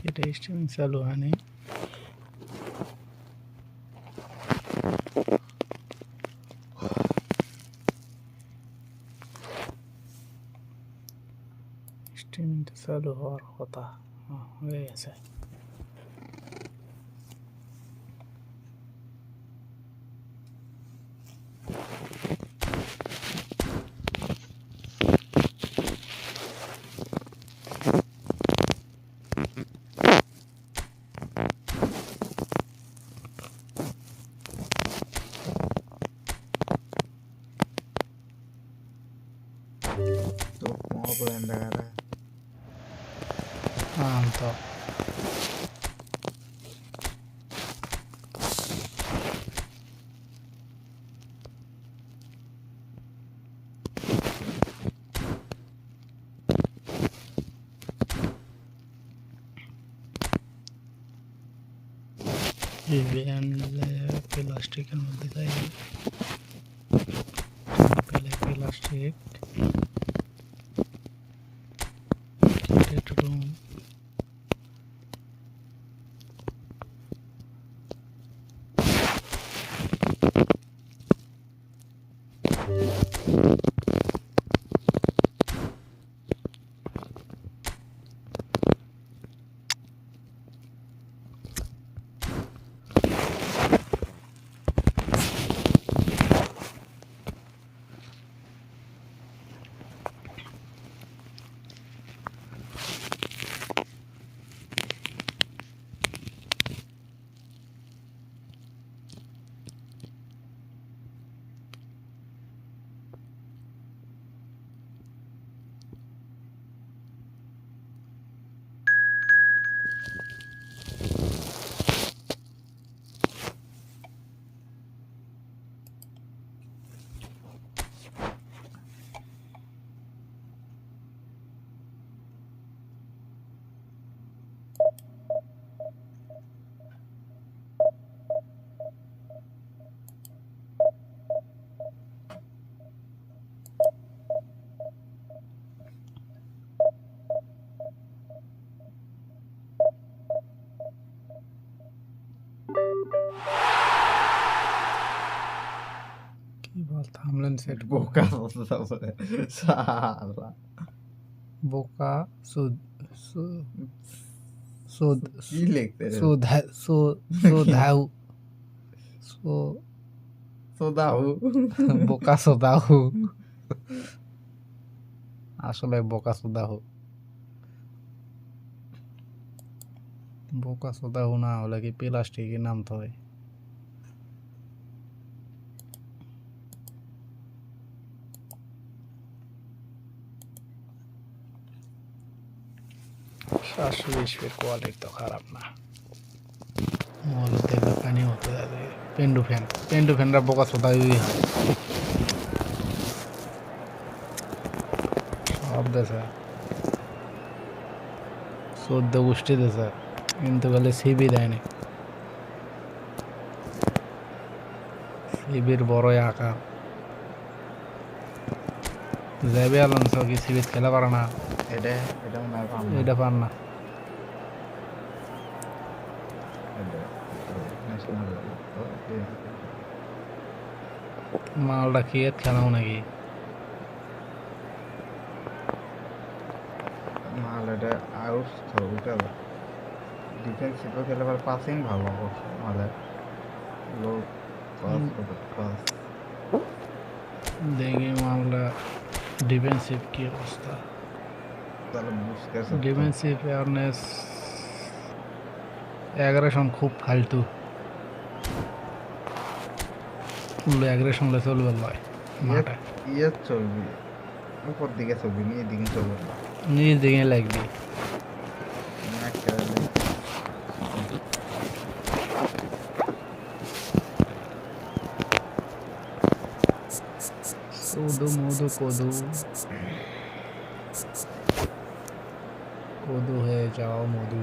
এটা স্ট্রিমিং চালু হয়নি। স্ট্রিমিংটা চালু হওয়ার কথা হয়ে গেছে। तो वहाँ पर अंदर आ रहा है तो প্লাস্টিকের মধ্যে যাই, প্লাস্টিক রুম কি বল থামলেন সেট बोका होता है साला বোকা সুদ সুদ की लिखते हैं সোধাউ सोदाहु বোকা সোদাহু, আসলে বোকা সোদাহু, বোকা সোদাহু না হলে কি প্লাস্টিকের নাম তো হয়। শাশুড়ির কোয়ালিটি তো খারাপ না, মলতে পানি হতে যাবে। পেন্ডু ফ্যানরা বোকা সোদাই হয় সব দেশে, 14 গোষ্ঠী দেশে, কিন্তু বলে সিবি দেয়নি, সিবির বড়ই আকার যাবে আলন্স কি সিবিত খেলা পারে না, এটা মনে হয় এটা পার না। মালটা খেয়ে খেলাও নাকি মালটা আউট তো ওটা ডিফেন্সিভও খেলে আবার পাসিং ভালো অবশ্য মালের লো পাস দেখি মালটা ডিফেন্সিভ কি অবস্থা। তাহলে বুঝতে ডিফেন্সিভ অ্যাওয়ারনেস, অ্যাগ্রেশন খুব ফালতু, অ্যাগ্রেশন লে চলবে লয় মাঠে, ইয়ে চলবি উপর দিকে চলবি নিয়ে দিকে চলবে নিজ দিকে লাগবি। Sudo mudo kodu, kodu hai jao modu.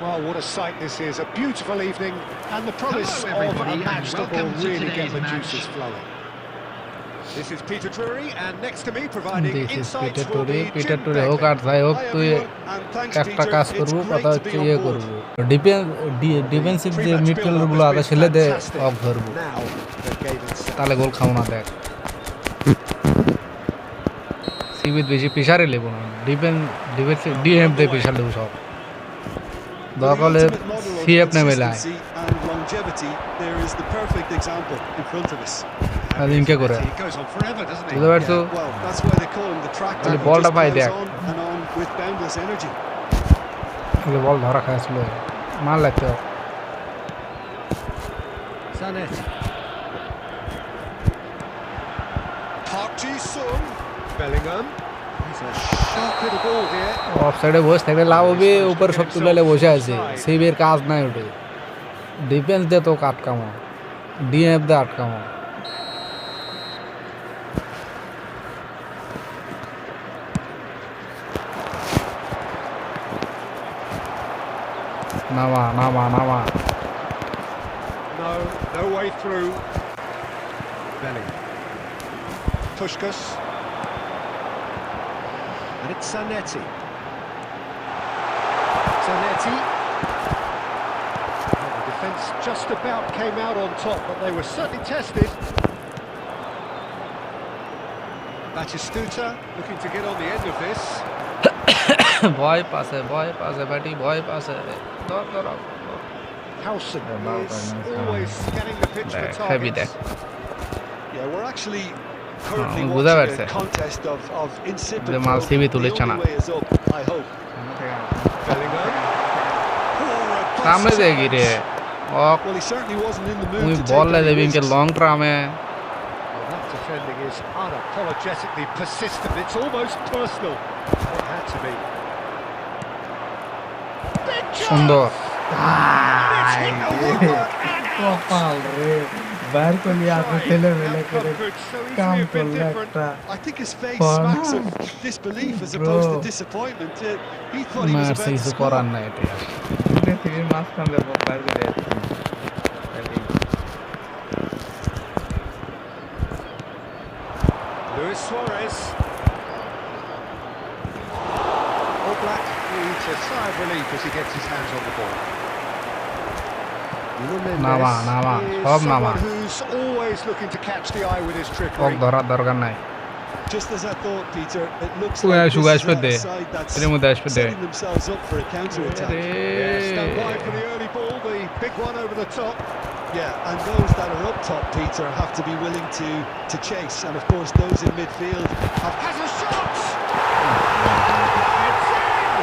Well, what a sight this is. A beautiful evening and the promise of a match that will really get the juices flowing. This is Peter Drury, and next to me providing This is insights Peter will be Toure. Peter Jim Toure হোক Begley. আর যাই হোক Hi তুই everyone, and thanks একটা Peter. কাজ It's করবো great কথা to হচ্ছে be on ইয়ে board. করবো ডিফেন্সিভ যে Pre-match মিডফিল্ডার build-up গুলো has আছে been ছেলে দে fantastic. অফ ধরবো Now the game itself. তাহলে গোল খাবো না দেখ সিবিত বেশি প্রেশারে লেবো না ডিএফ দিয়ে প্রেশার দেবো সব দরকার হলে সিএফ নেমে লায় আর ইনকে করে He goes on forever, doesn't he? বুঝতে পারছো Well, that's why they call him the tractor. তাহলে He বলটা just পাই plows দেখ on and on with boundless energy. তাহলে বল ধরা খাইছিল মার লাগতো Zanetti. Park Ji-sung. Bellingham. He's a sharp little ball here. অফসাইডে বসে থাকলে লাভ হবে উপর সব তুলে বসে আছে সেভের কাজ নাই ওঠে ডিফেন্স দিয়ে তো আটকামো ডিএফ দিয়ে আটকামো নামা নামা নামা No way through. Bellingham. Puskás. And it's Zanetti. Zanetti. Well, the defence just about came out on top, but they were certainly tested. Batistuta looking to get on the end of this. ভয় পাশে ব্যাটি ভয় পাশে ধর ধর Howson is always scanning the pitch for heavy targets. Yeah, we're actually currently বুঝা watching পারছে a contest of incipient যে মাল hope. সিবি The তুলেছে না only way is up, I hope. Bellingham. সামনে দেখি রে ওক Well, he certainly wasn't in the mood তুই to বল take লে any দেবি ইনকে risks. লং ট্রামে Well, that defending is unapologetically persistent. It's almost personal. It had to be. Big সুন্দর কপাল রে বাইর করলি আপনি ছেলে মেলে করে কাম করলে একটা I think his face Wow. smacks of disbelief as Bro. opposed to disappointment. He thought he was মারছে about to কিছু score. করার নাই এটা দুটো টিভির মাঝখান দিয়ে বাইর করে যাচ্ছে Luis Suarez. All Black needs a sigh of relief as he gets his hands on the ball. নামা নামা সব নামা Someone who's always looking to catch the eye with his ওক trickery. ধরার দরকার নাই Just as I thought, Peter, it looks Uy, like şu this is kaçmadı. a side that's Benim o da açmadı. setting themselves up for a counter-attack. Yeah, stand by for the early ball, the big one over the top. Yeah, and those that are up top, Peter, have to be willing to chase. And of course, those in midfield have... Has a shot! It's in!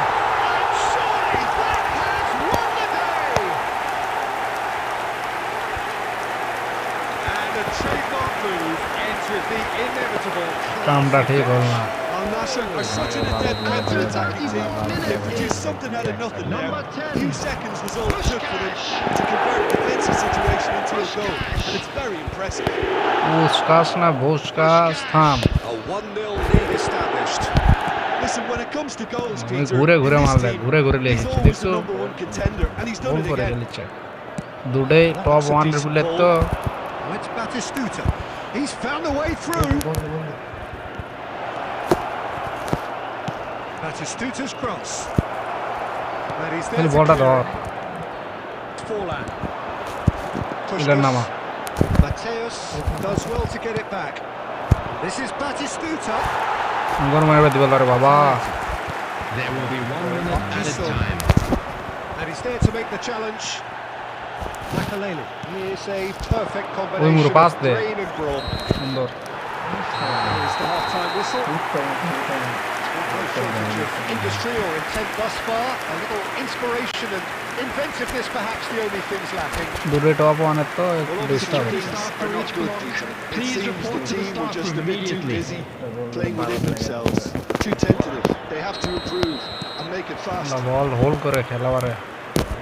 And surely that has won the day! And a trademark move enters the inevitable. কামটা ঠিক হল না Al Nassr are such an adept counter-attacking team. They produced something out of nothing there. A few seconds was all it took for them to convert a defensive situation into a goal. And it's very impressive. Puskas না ভুসকাস থাম A 1-0 lead established. Listen, when it comes to goals, Peter, ঘুরে ঘুরে in this মাল দেয় team, ঘুরে ঘুরে he's লেগেছে always দেখছো the number one contender, and he's done goal it করে again. ফেলেছে দুটোই টপ 1 প্লেয়ার তো Now it's Batistuta. He's found a way through. Batistuta's cross. And he's there খালি to বলটা clear ধর it. Forlan. এটার নামা Mateus does well to get it back. This is Batistuta. গর মারবে দিবল রে বাবা There will be 1 minute added time. And he's there to make the challenge. Makalele. Here's a perfect Uy, combination muro of pass de. brain and brawn. সুন্দর Here's the half-time whistle. No shortage of industry or intent thus far. A little inspiration and inventiveness, perhaps the only things lacking. দুটোই top 1 এর তো Well, একটু obviously disturb things are not good, Peter. It Please seems report the to the team were staff just room a bit too immediately. busy playing within themselves. Too tentative. They have to improve and make it fast. না বল hold করে খেলা পারে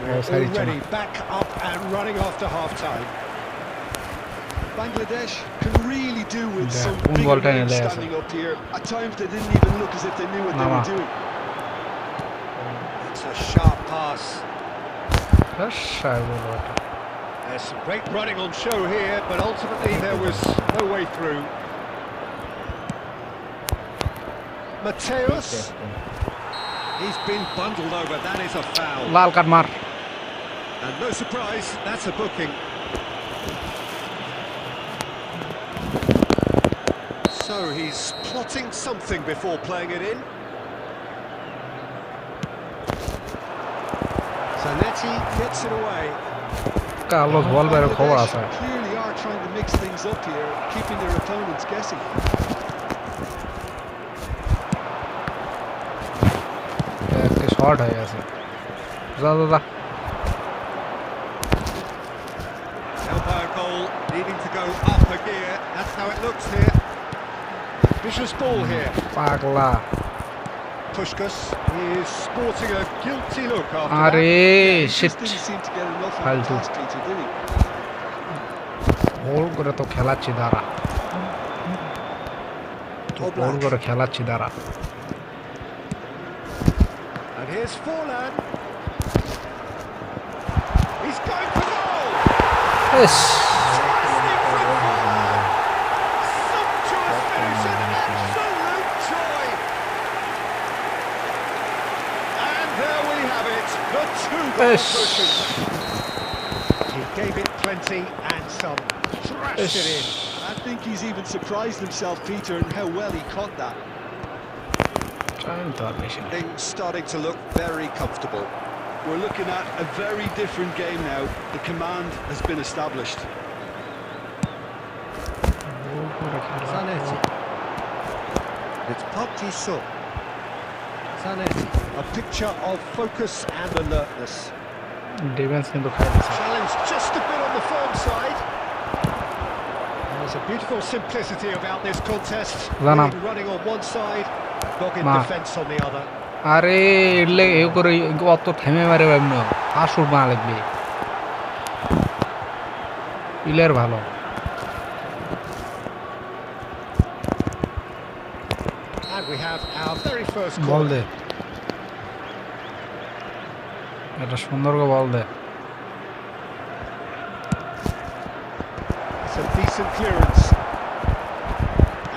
We're side চলে already back up and running after half-time. Bangladesh can really do with Yeah, some un bigger ball time names there, standing up here. At times they didn't even look as if they knew what they Nama. were doing. It's a sharp pass. শাই বল ওটা There's some great running on show here, but ultimately there was no way through. Mateus. He's been bundled over. That is a foul. Lal card মার And no surprise, that's a booking. So he's plotting something before playing it in. Zanetti gets it away. Carlos ball বাইরে খবর আছে Clearly are trying to mix things up here, keeping their opponents guessing. একটা short হয়ে গেছে যা যা যা Umpire goal needing to go up a gear. That's how it looks here. Vicious ball here. পাগলা Pushkas is sporting a guilty look after আরে that. He শিট just didn't seem to get enough on ফালতু the task, Peter, did he? গোল করে তো খেলাচ্ছি দাঁড়া গোল করে খেলাচ্ছি দাঁড়া And here's Forlan. He's going for goal. Is Sumptuous finish and an absolute joy. And there we have it, the two-goal Ish. cushion. He gave it plenty and some. Thrashed it in. I think he's even surprised himself, Peter, in how well he caught that. Time তো আর বেশি নেই Things starting to look very comfortable. We're looking at a very different game now. The command has been established. গোল করে খেলা Zanetti. It's Partiso. Zanetti. A picture of focus and alertness. Defence কিন্তু খাই দিছে Challenge just a bit on the firm side. There's a beautiful simplicity about this contest. Lana. Running on one side, dogged Ma. defence on the other. আরে এলে এ করে অত থেমে মারে ভাবনা ফাঁসুর মা লাগবে প্লেয়ার ভালো And we have our very first ball goal. দে এটা সুন্দর করে বল দে It's a decent clearance.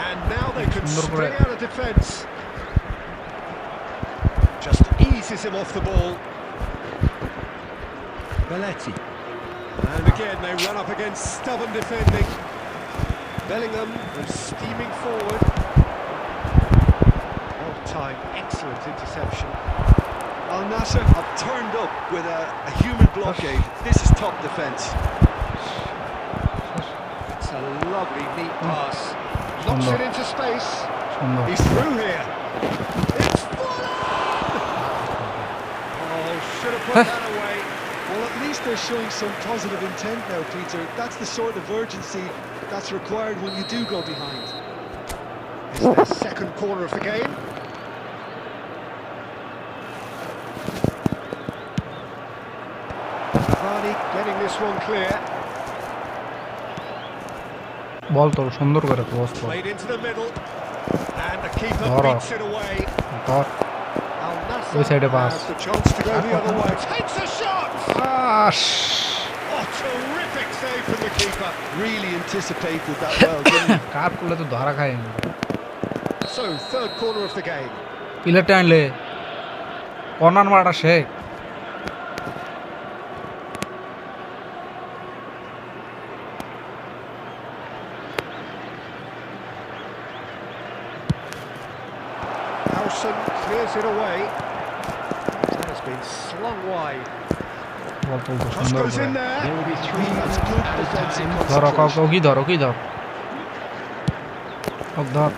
And now they can Sunder spring করে- out of defence. Just eases him off the ball. Belletti. And again they run up against stubborn defending. Bellingham was steaming forward. Well timed, excellent interception. Al Nassr have turned up with a human blockade. This is top defence. It's a lovely neat pass. Knocks it into space. সুন্দর He's through here. It's Forlan! Oh, should have put that away. Well, at least they're showing some positive intent now, Peter. That's the sort of urgency that's required when you do go behind. It's their second corner of the game. Cavani getting this one clear. বল তোর সুন্দর করে cross কর Played into the middle. And the keeper Dora. beats it away. ধর Al Nassr ওই সাইডে pass has the chance to go the other way. Takes a shot! আশ Oh, terrific save from the keeper. Really anticipated that well, didn't he? কার করলে তো ধরা খায় So, third corner of the game. প্লেয়ারটা আনলে corner মারাটা শেখ Howson clears it away. That has been slung wide. Ball তুলতো Cross সুন্দর goes করে in there. There will be 3 That's minutes good added defensive time. ধরো concentration. ওকি ধর ওকি ধর ওক ধর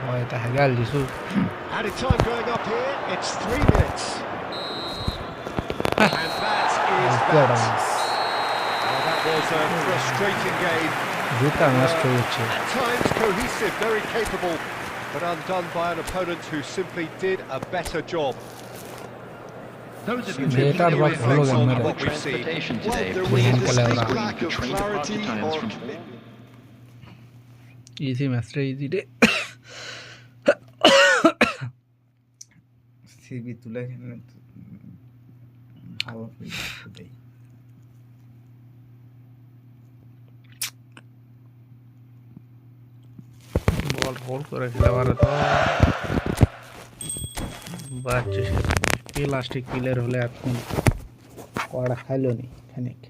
ভয় তা হেগাল দিছু Added time going up here. It's 3 minutes. And that is that. Oh, that was a frustrating game. দুটা match হচ্ছে At times cohesive, very capable, but undone by an opponent who simply did a better job. Those of you Better familiar work with follow on them, public what we've seen. transportation Well, today, there please was a Display distinct around. lack of train depart clarity times or from easy ম্যাচটা easy রে CB তুলে ভালো দেই বল বল করে খেলে পারে তো বাচ্চা সে প্লাস্টিক প্লেয়ার হলে এখন কড়া খাইলো নি খানিক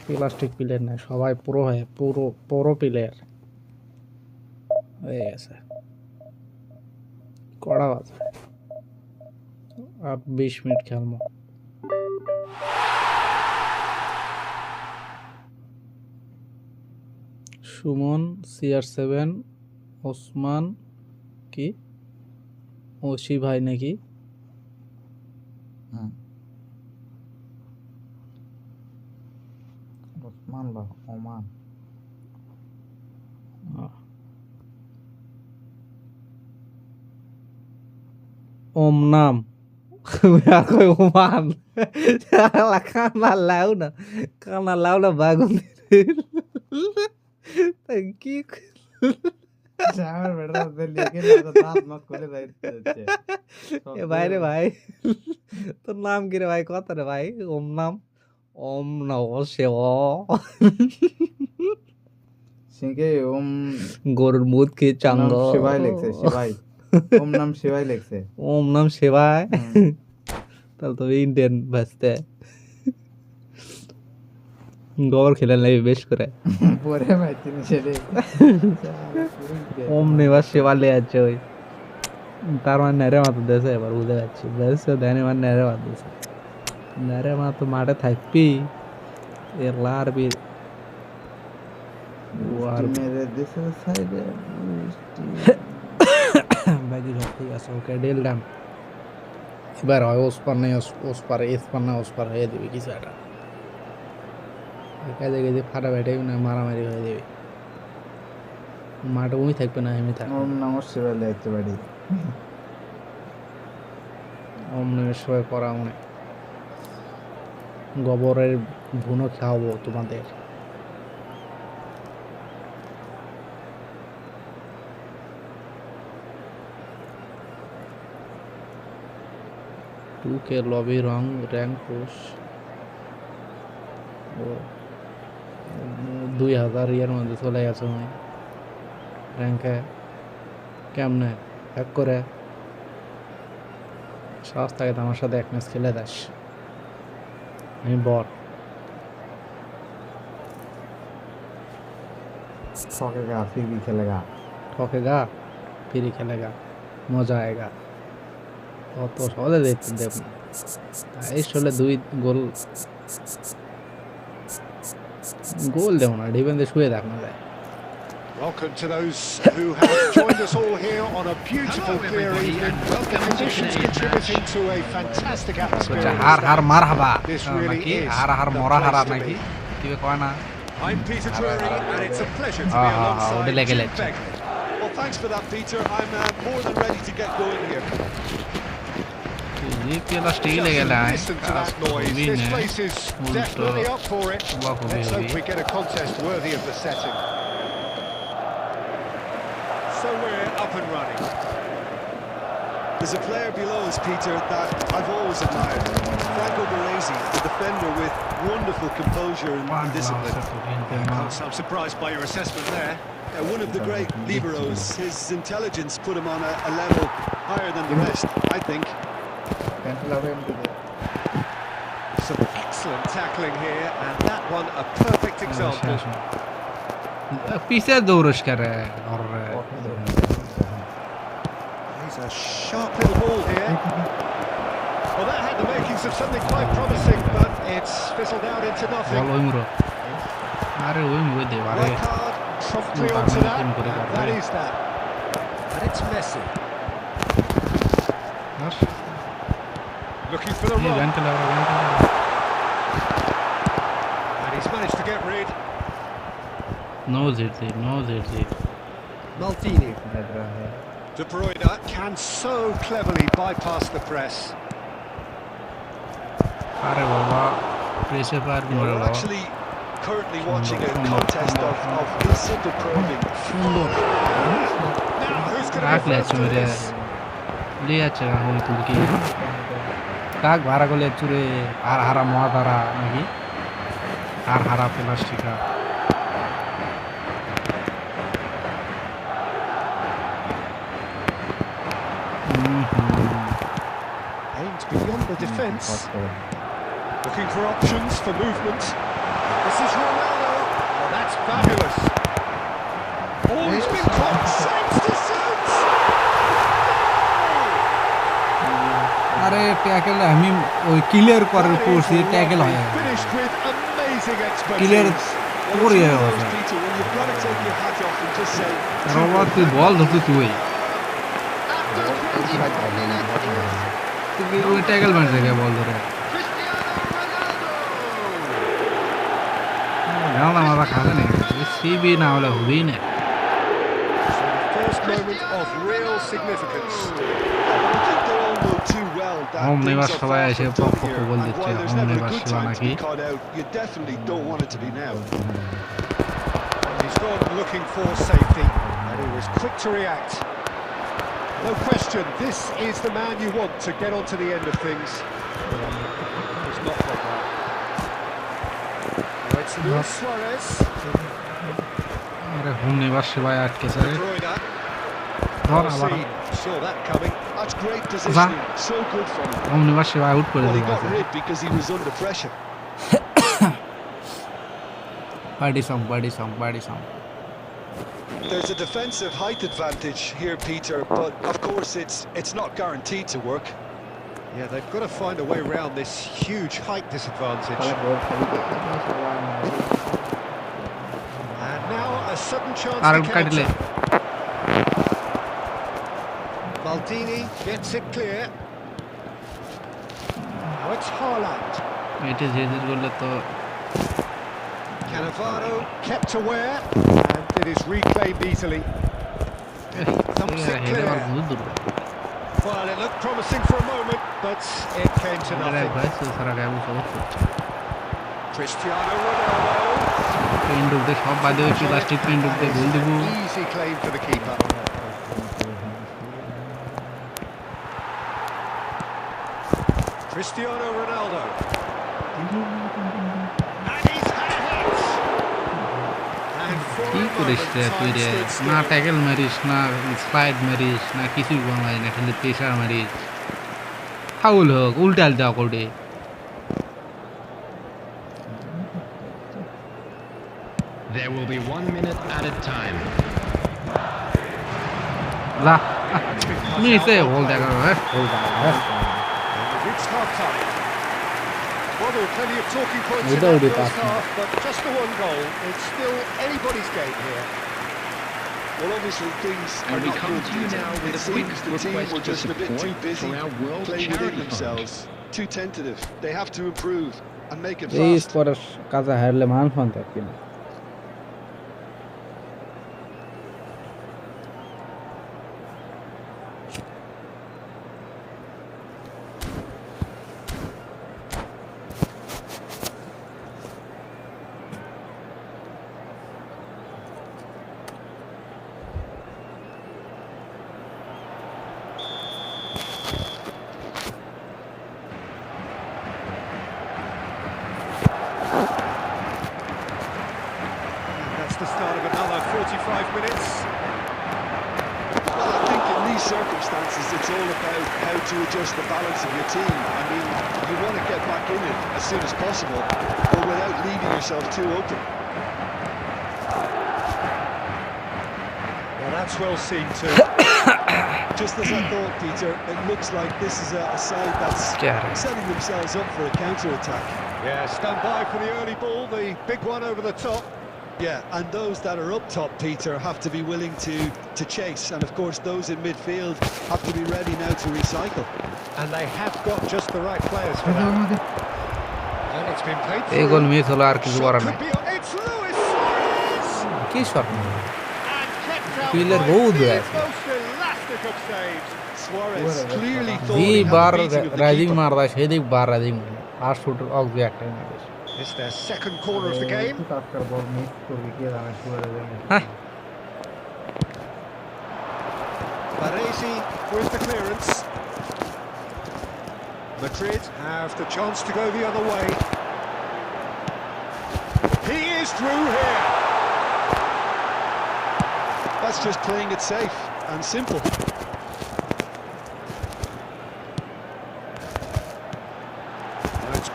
প্লাস্টিক প্লেয়ার না সবাই পুরো হয় পুরো প্লেয়ার হয়ে গেছে কড়া বাজে আর 20 মিনিট খেলবো সুমন CR7 ওসমান কি ওসি ভাই নাকি ওসমান বা ওমান ओम नाम या कोई ओमान ला खाना लाओ ना बागुन की আমার বেটা লিখে না তো দাঁত মাক করে যাইতে হচ্ছে এ ভাই রে ভাই তোর নাম কি রে ভাই কত রে ভাই ওম নাম ওম নম শিব সিংকে ওম গরুর মুদ কি চাঙ্গ শিবাই লেখছে শিবাই ওম নাম শিবাই লেখছে ওম নাম শিবাই তাহলে তো ইন্ডিয়ান ভাষতে গোবর খেলে নাই বেশ করে পরে মাইতি ছেলে ওম নিবাস শিবা লে আছে ওই তার মানে নেরে মাথা দেশে এবার বুঝে যাচ্ছি বেশ দেনে মানে নেরে মাথা দেশে নেরে মাথা মাঠে থাকবি এর লার বি আর মেরে দেশের সাইডে বাকি সব ঠিক আছে ওকে ডিল ডান এবার হয় ওস পার এস পার না ওস পার হয়ে দেবে কিছু একটা কাজে কাজে ফাটাফাটি না মারামারি হয়ে যাবে মাঠে ওই থাকবে না আমি থাকবো ওম নমঃ শিবায় লিখতে পারি ওম নমঃ শিবায় করা মনে গোবরের ভুনো খাওয়াবো তোমাদের टू के लॉबी रैंक पुश 2000 ইয়ার মধ্যে চলে গেছে আমি র্যাঙ্কে কেমনে হ্যাক করে সাহস থাকে আমার সাথে এক ম্যাচ খেলে দাস আমি বট ठोकेगा फिर भी खेलेगा ठोकेगा फिर ही खेलेगा मजा आएगा অত সহজে দেখতে দেব না এই চলে 2 গোল দেব না ডিফেন্সে শুয়ে থাক না যায় Welcome to those who have joined us all here on a beautiful clear evening. The conditions contributing to a fantastic atmosphere. হার মারহাবা This really নাকি is হার the মরা হারা place to নাকি be. কি কয় না I'm Peter Drury and it's a pleasure to be alongside ওটা লেগে Jim লেগেছে Begley. Well, thanks for that, Peter. I'm more than ready to get going here. ये केला स्टील है Just गेला listen to that noise. This place is definitely up for it. Let's hope we get a contest worthy of the setting. So we're up and running. There's a player below us, Peter, that I've always admired. Franco Baresi, the defender with wonderful composure and discipline. I'm surprised by your assessment there. One of the great liberos. His intelligence put him on a level higher than the rest, I think. Some excellent tackling here, and that one a perfect example. पीछे दौड़श कर रहा है और He's a sharp little ball here. Well, that had the makings of something quite promising, but it's fizzled out into nothing. বল ওই মুরো আরে ওই মুরো দে আরে Red card promptly onto that, and that is that. And it's Messi. Looking for the ये run, van चला रहा and he's managed to get rid. नो जेड Maldini. De Bruyne can so cleverly bypass the press. अरे बाबा pressure पार भी We're मरा actually currently watching a contest of this simple probing. Now, who's going to राख be ले first to Chure this? ले अच्छा हम तुलकी काग बारा को ले चुरे हारा मोआ तारा नहीं हारा प्लास्टिक का beyond the defence. Looking for options for movement. This is Ronaldo. Oh, that's fabulous. Oh, he's been caught. Saves to suit. अरे टैकल हामी क्लियर गरेर कोर्सी टैकल है Finished with amazing expertise. Clear Korea हो Peter, when you've got to take your hat off and just say, robot की ball धोती तू है तो tackle बन सके बॉल धो रहा है ना मारा खाना नहीं सी भी ना वाला हुई नहीं First moment of real significance. I think they all know too well that हम नहीं things बस are सवाई far ऐसे from पॉप done को here, बोल and देते while हैं there's हम never नहीं a बस good शिवाना time to की be caught out, you definitely don't want it to be now. He's gone looking for safety, and he was quick to react. No question, this is the man you want to get onto the end of things. It's not got that. Now it's Luis Suarez. अरे हम नहीं बस शिवाय आठ के sir De Bruyne. धोना Well बारा seen, saw that coming. That's great positioning, so good from him. हम नहीं बस शिवाय आउट कर Well, he देगा got rid because he was under pressure. बड़ी सम There's a defensive height advantage here, Peter, but of course it's not guaranteed to work. Yeah, they've got to find a way around this huge height disadvantage. And now a sudden chance आराम to काट ले counter. Maldini gets it clear. Now it's Haaland. It is बोले तो Cannavaro kept aware, and it is reclaimed easily. Thumps it header clear. बहुत दूर Well, it looked promising for a moment, but it came to मेरा nothing. भाई से सारा क्या वो Cristiano Ronaldo. पेन डूब दे सब बादे की प्लास्टिक पेन डूब दे गोल देबो Easy claim for the keeper. Cristiano Ronaldo. And he's had it. And for की a करिस moment, रे तू time रे stood ना still. टैकल मारिस ना स्लाइड मारिस ना किसी को मारिस ना खाली प्रेशर मारिस फाउल हो उल्टा जा कोडे There will be 1 minute at a time. ला मी से होल देगा है We've reached half-time. Well, there were plenty of talking points in Without that it, first Arsenal. half, but just the one goal. It's still anybody's game here. Well, obviously things are And we not come good, to you Peter. now with It a quick seems the team request were for just a bit too support busy for our World playing within Charity Fund. themselves, too tentative. They have to improve and make it এই fast. Sports কাজে হারলে মান fun থাকবে না And that's the start of another 45 minutes. Well, I think in these circumstances, it's all about how to adjust the balance of your team. I mean, you want to get back in it as soon as possible, but without leaving yourself too open. Well, that's well seen too. Just as I thought, Peter, it looks like this is a side that's क्या है setting themselves up for a counter-attack. Yeah, stand by for the early ball, the big one over the top. Yeah, and those that are up top, Peter, have to be willing to chase. And of course, those in midfield have to be ready now to recycle. And they have got just the right players for that. And it's been played এই গোল through. Miss হলো আর কিছু Shot করার could নাই be on. It's Luis Suarez! কি shot And kept out Killer by goal the there. most elastic of saves. Suarez clearly thought जी he had बार the beating of the rising keeper. मारदा সেদিক বার rising আর shoot অফ দি একটা মারিস It's their second corner of the game. হ্যাঁ Baresi with the clearance. Madrid have the chance to go the other way. He is through here. That's just playing it safe and simple.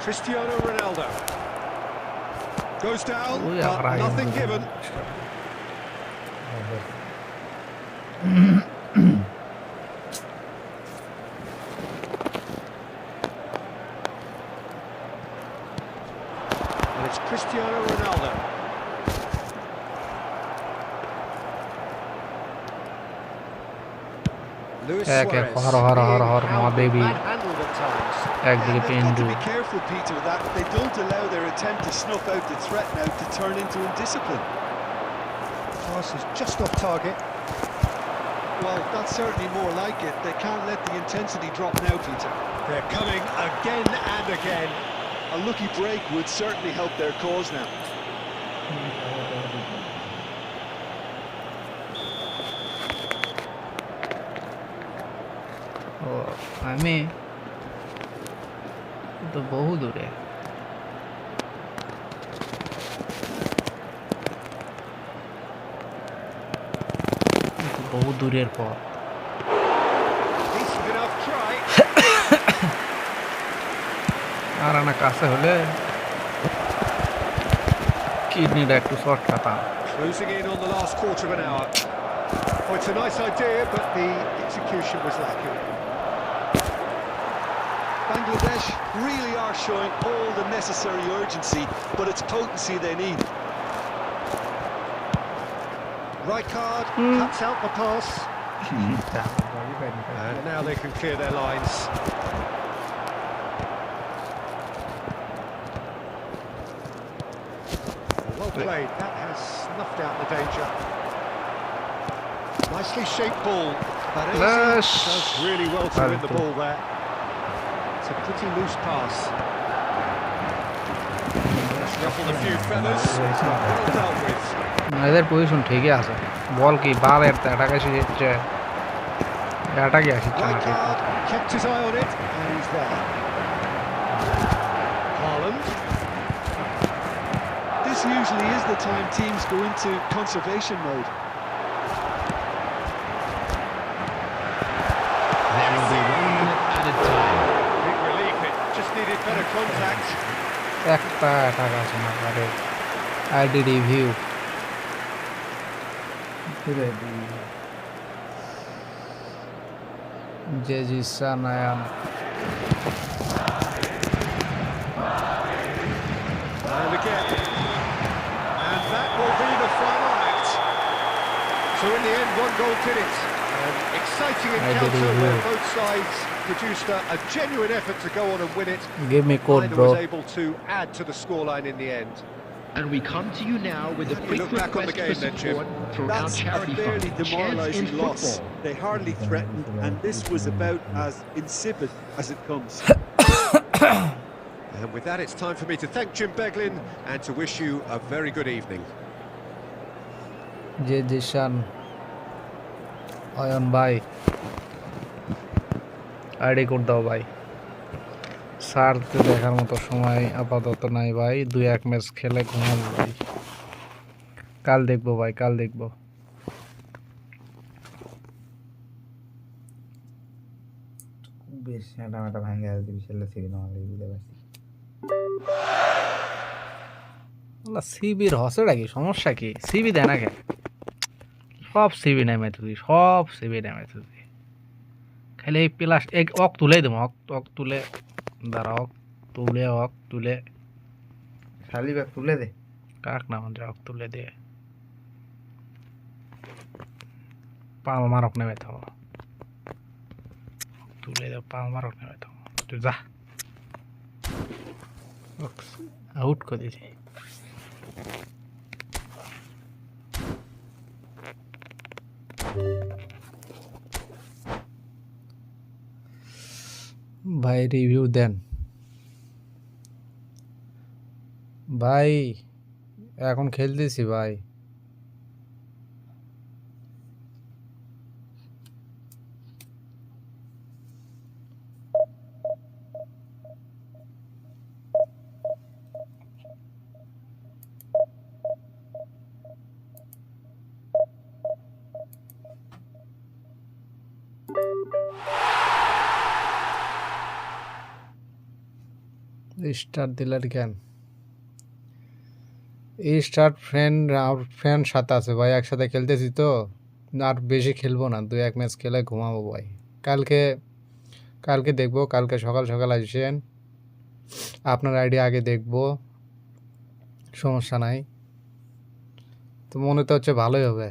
Cristiano Ronaldo. Goes down, Ui, but Ryan. nothing given. And it's Cristiano Ronaldo. Luis Okay, Suarez hor, hor, hor, hor, being my baby. manhandled at times. Actually, They've got to be pain careful, Peter, that they don't allow their attempt to snuff out the threat now to turn into indiscipline. Pass is just off target. Well, that's certainly more like it. They can't let the intensity drop now, Peter. They're coming again and again. A lucky break would certainly help their cause now. আমি তো বহু দূরে বহু দূরের পর Decent enough try. আর না কাছে হলে কিডনিটা একটু short খাতাম Closing in on the last quarter of an hour. Oh, it's a nice idea, but the execution was lacking. Bangladesh really are showing all the necessary urgency, but it's potency they need. Right card, cuts out the pass. And now they can clear their lines. Well played, that has snuffed out the danger. Nicely shaped ball. Baresi does really well to win the ball there. It's a pretty loose pass. Ruffled a few feathers, well dealt with. এদের position ঠিকই আছে বল কি বালের তো এটাকে শিখছে এটাকে শিখছে না Right ঠিক card, kept his eye on it, and he's there. Haaland. This usually is the time teams go into conservation mode. There will be 1 minute added time. Big relief, it just needed better contact. একটা টাকা আছে না আরে ID review যে Jisa নায়ান And again. And that will be the final act. So in the end, 1 goal did it. An exciting encounter where both sides produced a genuine effort to go on and win it. give me code Neither bro was able to add to the scoreline in the end. And we come to you now with a quick look back on the request game for then, Jim. support for our That's a charity fairly fund, Chance in demoralising loss. Football. They hardly threatened, and this was about as insipid as it comes. And with that, it's time for me to thank Jim Beglin and to wish you a very good evening. যে জিসান অয়ন ভাই ID code দাও ভাই sir তো দেখার মতো সময় আপাতত নাই ভাই 2-1 ম্যাচ খেলে ঘুমাবো ভাই কাল দেখবো ভাই কাল দেখবো বেশ টামাটা ভাঙে আসবে বিশাল সিবি নহলে বুঝতে পারছি না সিবির হসেটা কি সমস্যা কি সিবি দেয় না কেন সব সিবি নেমে তুই সব সিবি নেমে তুই খালি এই প্লাস এক অক তুলে দেবো অক তুলে দাঁড়া অক তুলে খালি ব্যাগ তুলে দে কাক না মানে অক তুলে দে পাল মারক নেমে থাকো তুলে দে পাল মারক নেমে থাকো তুই যা আউট করে দিয়েছি ভাই রিভিউ দেন ভাই এখন খেলতেছি ভাই স্টার্ট দিলেন কেন? এই স্টার্ট ফ্রেন্ড সাথে আছে ভাই, একসাথে খেলতেছি তো, আর বেশি খেলবো না, 2-1 ম্যাচ খেলে ঘুমাবো ভাই। কালকে দেখবো, কালকে সকাল সকাল আসেন, আপনার আইডি আগে দেখবো, সমস্যা নাই। তো মনে তো হচ্ছে ভালোই হবে,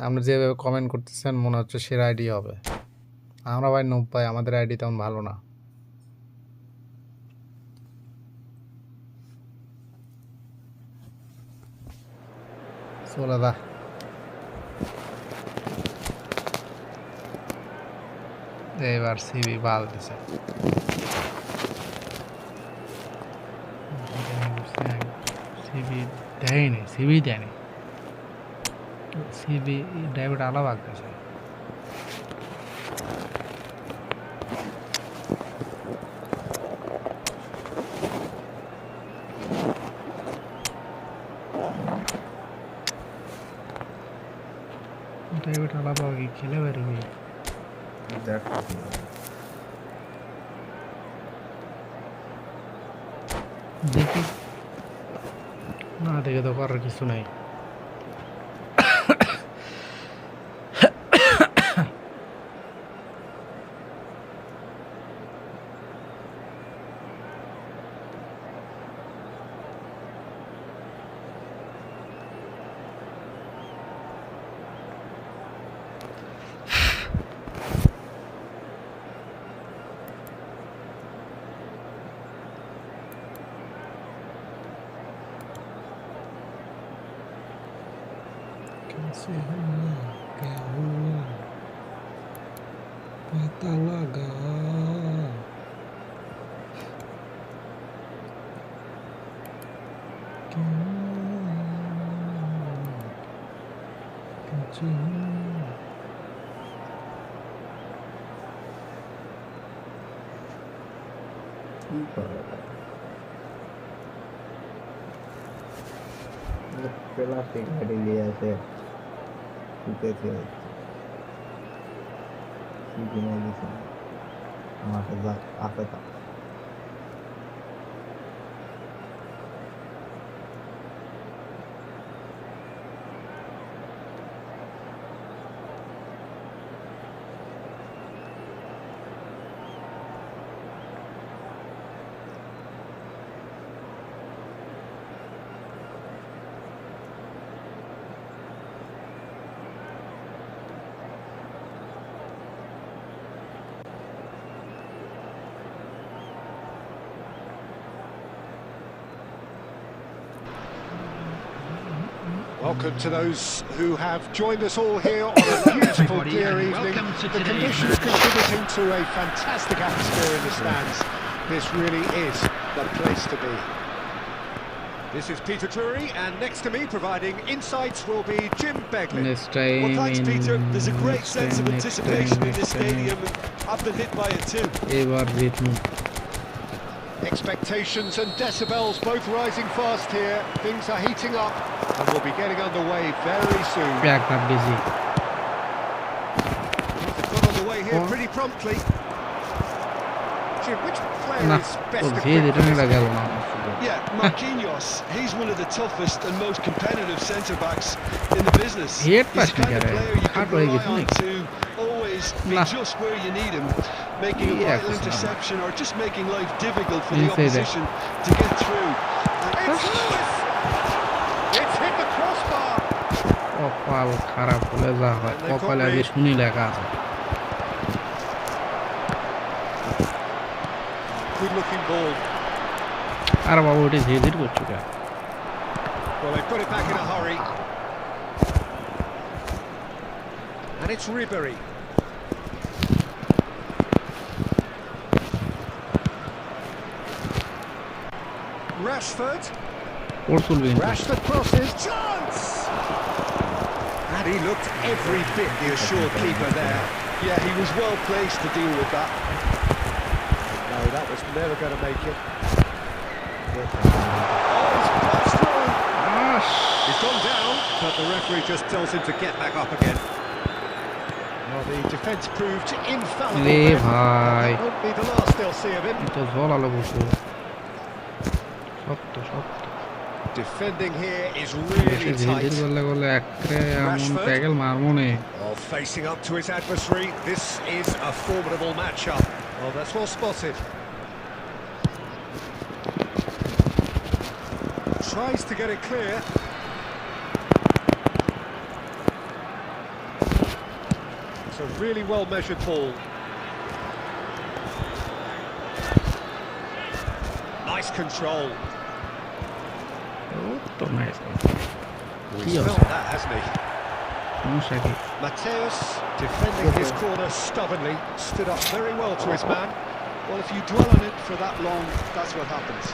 আপনি যেভাবে কমেন্ট করতেছেন মনে হচ্ছে সেরা আইডি হবে। আমরা ভাই নোব ভাই, আমাদের আইডি তেমন ভালো না। চলে দা এবার সিবি বাল দিছে। সিবি দেয়নি, সিবি ডেভিড আলাদা আগতেছে। ডেভিড আলাদা কি খেলে বেরোবি? দেখি না, দেখে তো করার কিছু নাই। कैसे हुआ क्या हुआ पता लगा প্লাস্টিক গাড়ি নিয়ে আসে উঠেছে কিনে দিয়েছে আমাকে যা আছে তা Welcome to those who have joined us all here on a beautiful clear evening. The conditions contributing to a fantastic atmosphere in the stands. This really is the place to be. This is Peter Drury, and next to me providing insights will be Jim Begley. Well, thanks, Peter. There's a great sense of anticipation in this stadium, and I've been hit by it too. Expectations and decibels both rising fast here. Things are heating up and we'll be getting underway very soon. They've got underway here pretty promptly. Jim, which player is best equipped? Yeah, Marquinhos. He's one of the toughest and most competitive centre-backs in the business. He's the kind of player you can rely on to always be just where you need him, making a vital interception or just making life difficult for the opposition to get through. It's Lewis! It's hit the crossbar! Good looking ball. Well, they put it back in a hurry. And it's Ribéry. Rashford. Rashford crosses. Chance! And he looked every bit the assured keeper there. Yeah, he was well placed to deal with that. No, that was never going to make it. He's gone down, but the referee just tells him to get back up again. Well, the defence proved infallible. রে then. ভাই That won't be the last they'll see of him. তো ঝোলালো বসু সত্য সত্য Defending here is বেশি really ধীরে tight. ধীরে করলে করলে একরে এমন ট্যাগল মারবো নে Oh, facing up to his adversary, this is a formidable matchup. Oh, that's well spotted. Tries to get it clear. It's a really well measured ball. Nice control. তো nice He's Yes. felt that, hasn't he? সমস্যা কি Mateus defending his corner stubbornly, stood up very well to his man. Well, if you dwell on it for that long, that's what happens.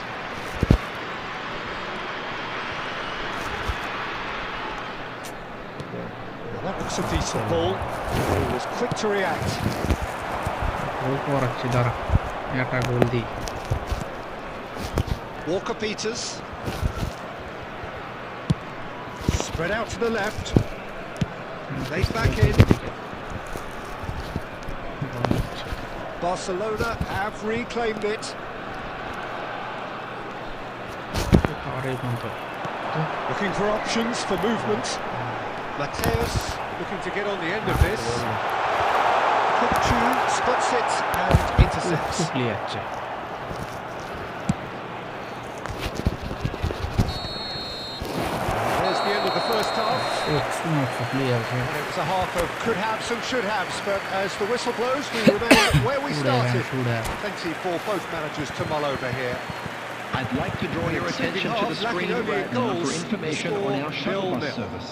Well, that looks a decent ball. He was quick to react. গোল করাচ্ছি দাঁড়া একটা গোল দিই Walker Peters. Spread out to the left. Laid back in. Barcelona have reclaimed it. আরে বন্ধ Looking for options for movement. Mateus looking to get on the end of this. Qoo spots it and intercepts. ফুটলি যাচ্ছে There's the end of the first half. ফুটলি যাচ্ছে And it was a half of could haves and should haves, but as the whistle blows, we remain where we started. Plenty for both managers to mull over here. I'd like to draw your attention to the screen right now for information on our shuttle bus service.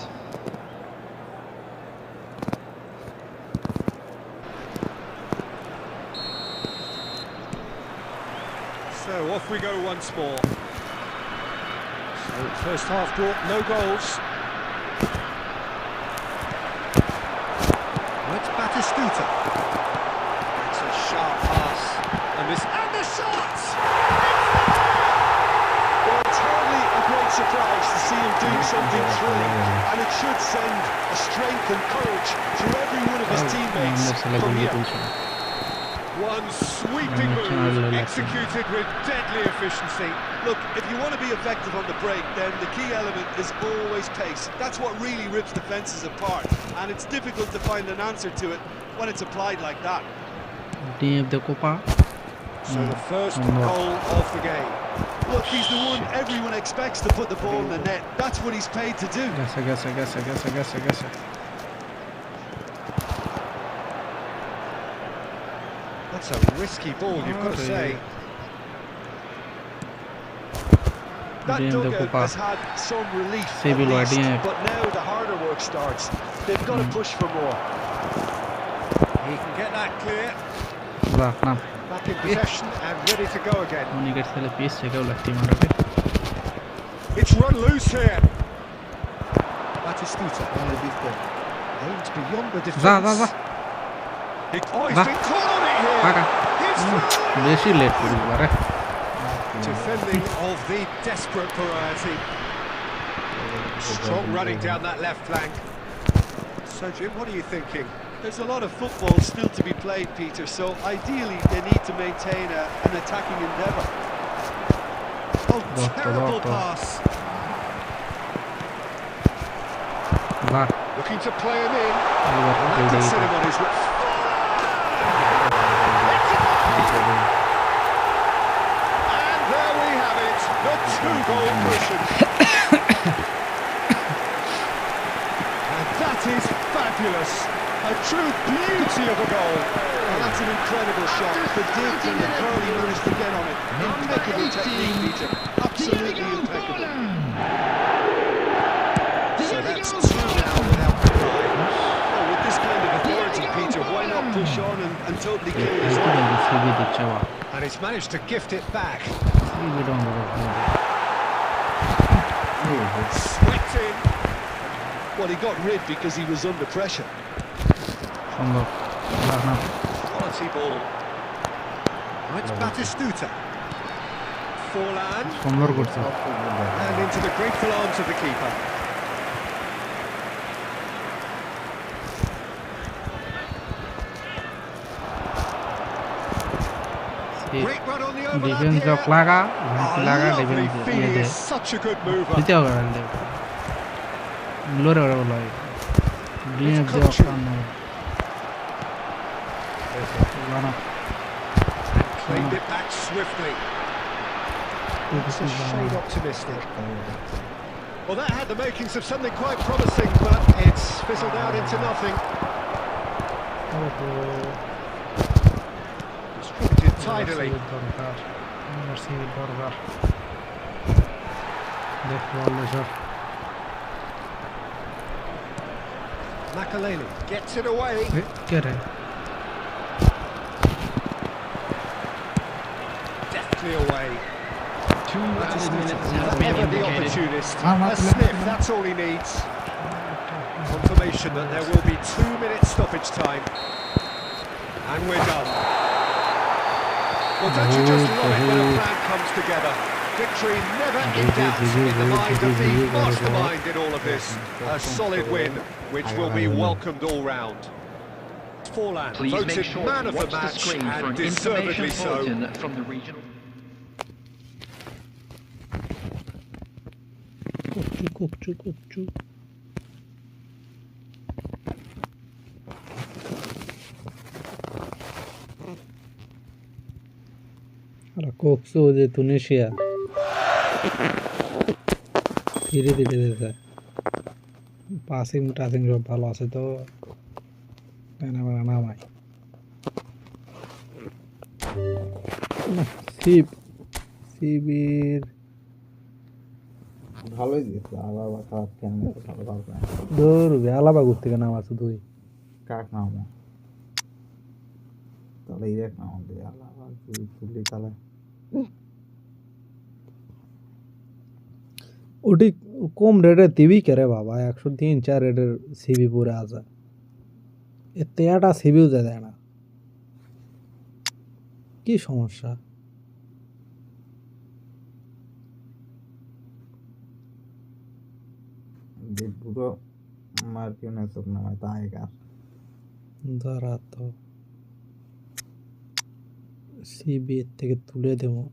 So off we go once more. So first half brought no goals. That's Batistuta. It's a sharp pass. And the shots! Well, it's hardly a great surprise to see him doing something thrilling, and it should send a strength and courage through every one of his teammates from here. One sweeping move executed with deadly efficiency. Look, if you want to be effective on the break, then the key element is always pace. That's what really rips defences apart, and it's difficult to find an answer to it when it's applied like that. Team the Copa So the first goal of the game. Look, he's the one everyone expects to put the ball in the net. That's what he's paid to do. গেছে That's a risky ball, you've got to say. That Game de dugout Copa. has had some relief, C'est at bien, least, bien. but now the harder work starts. They've got to push for more. He can get that clear. রাখ না Back in possession and ready to go again. উনিকের ছেলে piece থেকেও লাগতে মারবে It's run loose here. Batistuta. Aimed beyond the defence. যা Oh, he's Va. been caught on it here. কাকা He's through. বেশি late করি পারে Defending of the desperate variety. Strong running down that left flank. So, Jim, what are you thinking? There's a lot of football still to be played, Peter, so ideally they need to maintain an attacking endeavour. Oh, terrible Botto. pass. যা Looking to play him in. এবার And that could set him on his way. And there we have it, the two-goal cushion. And that is fabulous. A true beauty of a goal. Well, that's an incredible shot. The dip and the curl he managed to get on it. Impeccable technique, Peter. Absolutely impeccable. So that's two now without reply. Oh, with this kind of authority, Peter, why not push on and totally kill this একটু one? দেখি সিবি দিচ্ছে বা And he's managed to gift it back. সিবি ডন Swept in. Well, he got rid because he was under pressure. সুন্দর রাখ না Quality ball. Right, Batistuta. Forlan. সুন্দর করছে And into the grateful arms of the keeper. Great run on the overlap defence here. Lock লাগা Oh, লাগা lovely defence feed. ইয়ে He দে is such a good mover. দিতে হবে দে লোরে ওরে বলো ডিএফ দে Qoo. কানো বানা Claimed it back swiftly. That's a shade optimistic. Well, that had the makings of something quite promising, but it's fizzled out into nothing. Distributed tidily. দরকার সিভির দরকার দেখো বলো Makaleli gets it away. কে রে Deftly away. 2 added minutes have Not been ever the indicated. opportunist. Ah, A sniff, that's all he needs. Confirmation that there will be 2 minutes stoppage time. And we're done. Well, don't you just love it when a plan comes together? Victory never in doubt in the mind of the mastermind in all of this. A solid win, which will be welcomed all round. Forlan Please make voted sure man to of the watch the match screen for and an information deservedly so. bulletin from the regional. কুকচু আরে কোকসু যে তুনিশিয়া ধীরে ধীরে দিতেছে passing টাসিং সব ভালো আছে তো নামাই সিবির ভালোই দিয়েছে আবার খারাপ কেন ভালো ভালো দূর আলাবা ঘুর থেকে নাম আছে তুই কাক নামো তাহলে এক নাম দিয়ে আলাদা তুলি তাহলে ওটি কম রেটের দিবি কে রে বাবা 103-4 রেটের সিবি পুরে আছে এতে একটা সিবিও দেয় না কি সমস্যা পুরো মার্কিনে সব নামায় তা একার দাঁড়া তো সিবি এর থেকে তুলে দেবো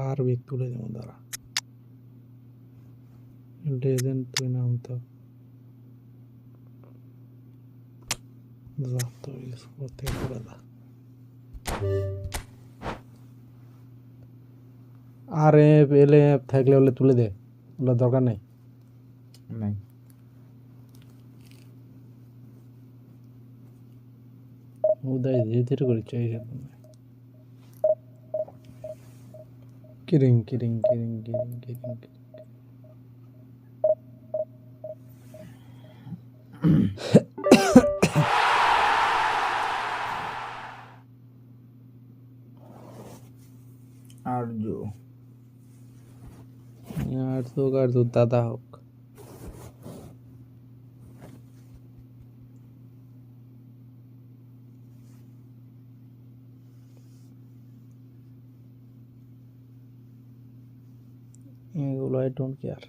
আর বেগ তুলে দেবো দাঁড়া লেজেন্ড তুই নাম তো যা তো স্কোর থেকে তুলে দা আর এলে থাকলে হলে তুলে দে ওগুলো দরকার নেই নাই উদয় ধীরে ধীরে করে চাইছে কিরিং কিরিং কিরিং কিরিং কিরিং আর্য আর তো দাদা হোক এগুলো আই ডোন্ট কেয়ার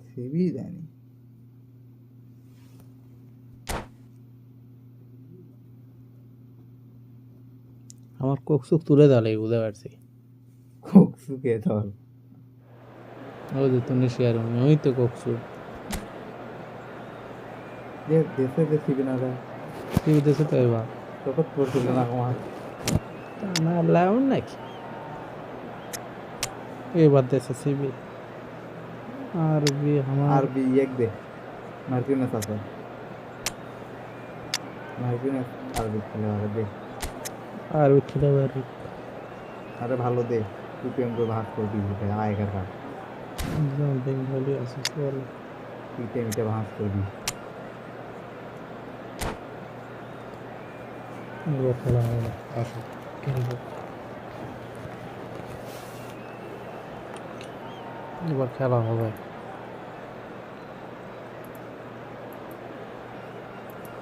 সিবি দেয়নি আমার কোকসুক তুলে দাঁড়াই বুঝতে পারছি কোকসুকে ধর ওই যে তুমি শেয়ার ওই তো কোকসু দেশে সিবি না দেয় কি দেশে তো এবার তখন পড়ছিল না আমার না লাউন নাকি এবার দেশে সিবি আরবি আমার আরবি এক দে মার্কিনেস আছে মার্কিনেস আরবি খেলে আরে দে আরবি খেলে আরবি আরে ভালো দে তুই প্রেম করে ভাগ করে দিবি ভাই আয়কার কাজ বেঙ্গলি আছে বলে তুই টেমিটা ভাগ করে দিবি খেলা হবে আসো খেলবো এবার খেলা হবে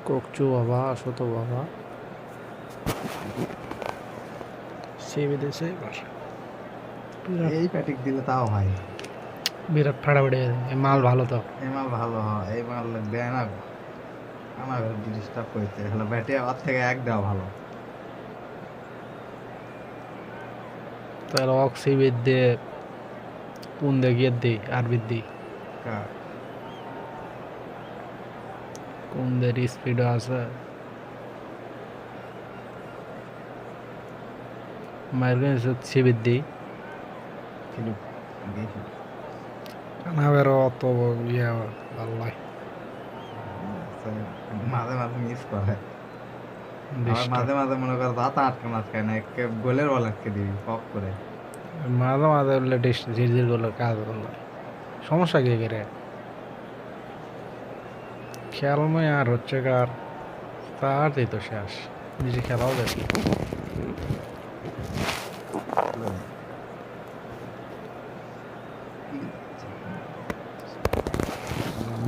কোকচু বাবা আসো তো বাবা সে বিদেশে এবার এই প্যাটিক দিলে তাও হয় বিরাট ফাটাফাটি এই মাল ভালো তো এই মাল ভালো হয় এই মাল দেয় না আমার ডিস্টার্ব করছে হলো ব্যাটে ওর থেকে এক দেওয়া ভালো তাহলে অক্সিবিদ দিয়ে পুন দেখিয়ে দিই আরবিদ দিই কোন দের স্পিড আছে মায়ের কাছে সিবিদ দিই না বের অত ইয়ে আল্লাহ মাঝে মাঝে মিস করে মাঝে মাঝে মনে করে দাঁত আটকে মাঝখানে না গোলের বল আটকে দিবি পপ করে মাঝে মাঝে লেটেস্ট ঝিরঝির করলো কাজ করলো সমস্যা কি করে খেলময় আর হচ্ছে কার তার দিই তো শেষ নিজে খেলাও দেখি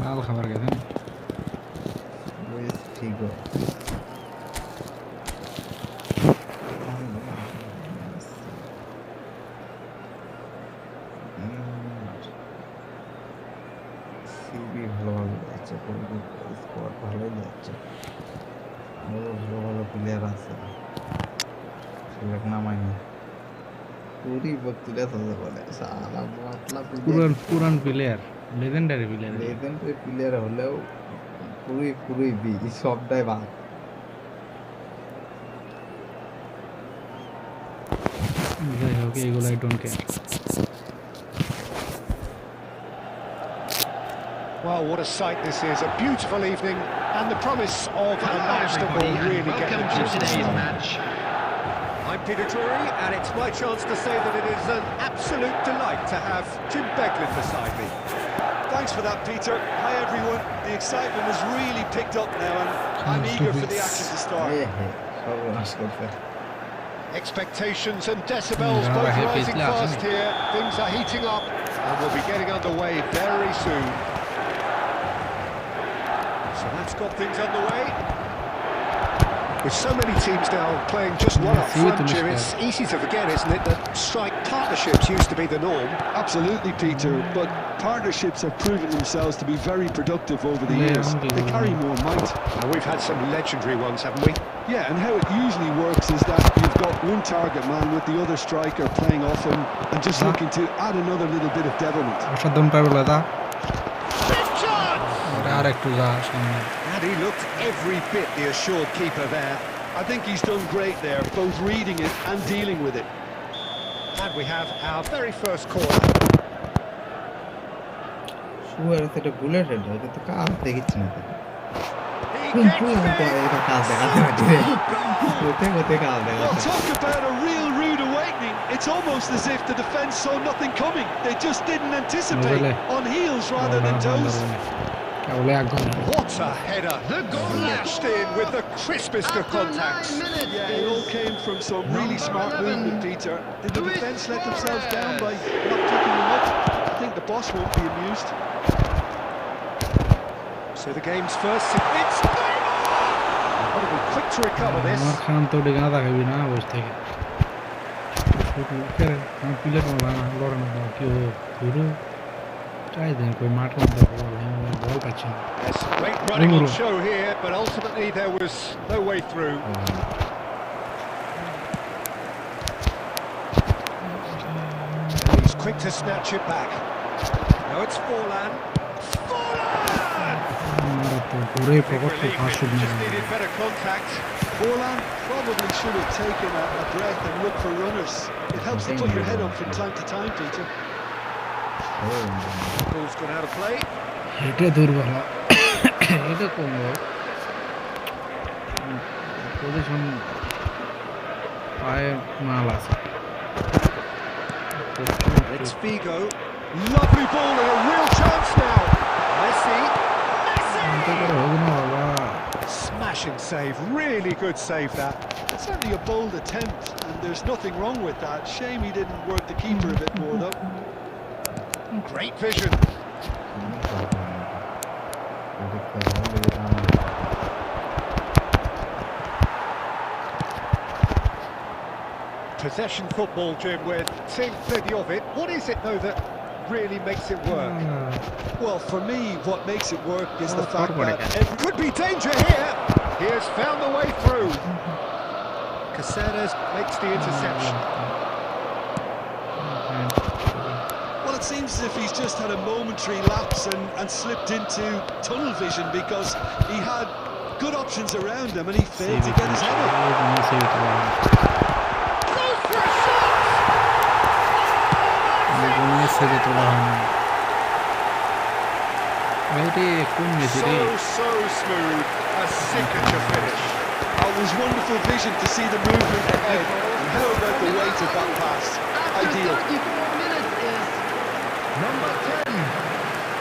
মাল খাবার গেছে ঠিক ভালোভাবে যাচ্ছে স্কোয়াড ভালোই যাচ্ছে ভালো ভালো প্লেয়ার আছে সেগুলো নামায়নি পুরি বত্রিশ হাজার বলে সালা পাতলা পুরান প্লেয়ার লেজেন্ডারি প্লেয়ার হলেও পুরোই বি সবটাই বাদ যাই হোক এইগুলো I don't care Well, what a sight this is. A beautiful evening and the promise of a match that will really get Welcome them to today's match. I'm Peter Drury, and it's my chance to say that it is an absolute delight to have Jim Beglin beside me. Thanks for that, Peter. Hi, everyone. The excitement has really picked up now, and I'm eager for the action to start. Expectations and decibels both rising fast here. Things are heating up, and we'll be getting underway very soon. So that's got things underway. With so many teams now playing just one up front, Jim, it's easy to forget, isn't it, that strike partnerships used to be the norm. Absolutely, Peter, but partnerships have proven themselves to be very productive over the years. They carry more might. And we've had some legendary ones, haven't we? Yeah, and how it usually works is that you've got one target man with the other striker playing off him and just looking to add another little bit of devilment. And he looked every bit the assured keeper there. I think he's done great there, both reading it and dealing with it. And we have our very first corner. এটা bullet head এটা তো কাজ দেখিচ্ছি না He এটা কাজ দেখাতে কোথায় কাজ Well, দেখাতে talk about a real rude awakening. It's almost as if the defence saw nothing coming. They just didn't anticipate on heels rather than toes. What a header! The goal lashed in with the crispest of contacts. Yeah, it all came from some really smart movement, Peter. Did the defence let themselves down by not picking him up? I think the boss won't be amused. So the game's first. It's got to be quick to recover this. Yes, great running on show here, but ultimately there was no way through. He's quick to snatch it back. Now it's Forlan. Just needed better contact. Forlan probably should have taken a breath and looked for runners. It helps to put your head up from time to time, Peter. Ball's gone out of play. এটা দুর্বল এটা কমবো position পায়ে মাল আছে It's Figo. Lovely ball and a real chance now. Messi. Smashing save. Really good save that. It's certainly a bold attempt, and there's nothing wrong with that. Shame he didn't work the keeper a bit more, though. Great vision. Possession football, Jim, we're seeing plenty of it. What is it, though, that really makes it work? Well, for me, what makes it work is the fact that Could be danger here! He has found the way through. Caceres makes the interception. well, it seems as if he's just had a momentary lapse and slipped into tunnel vision because he had good options around him and he failed to get his head up. Goes for a shot! So smooth, a signature finish. It was wonderful vision to see the movement ahead. And how about the weight of that pass? Ideal. 34 minutes is number 10,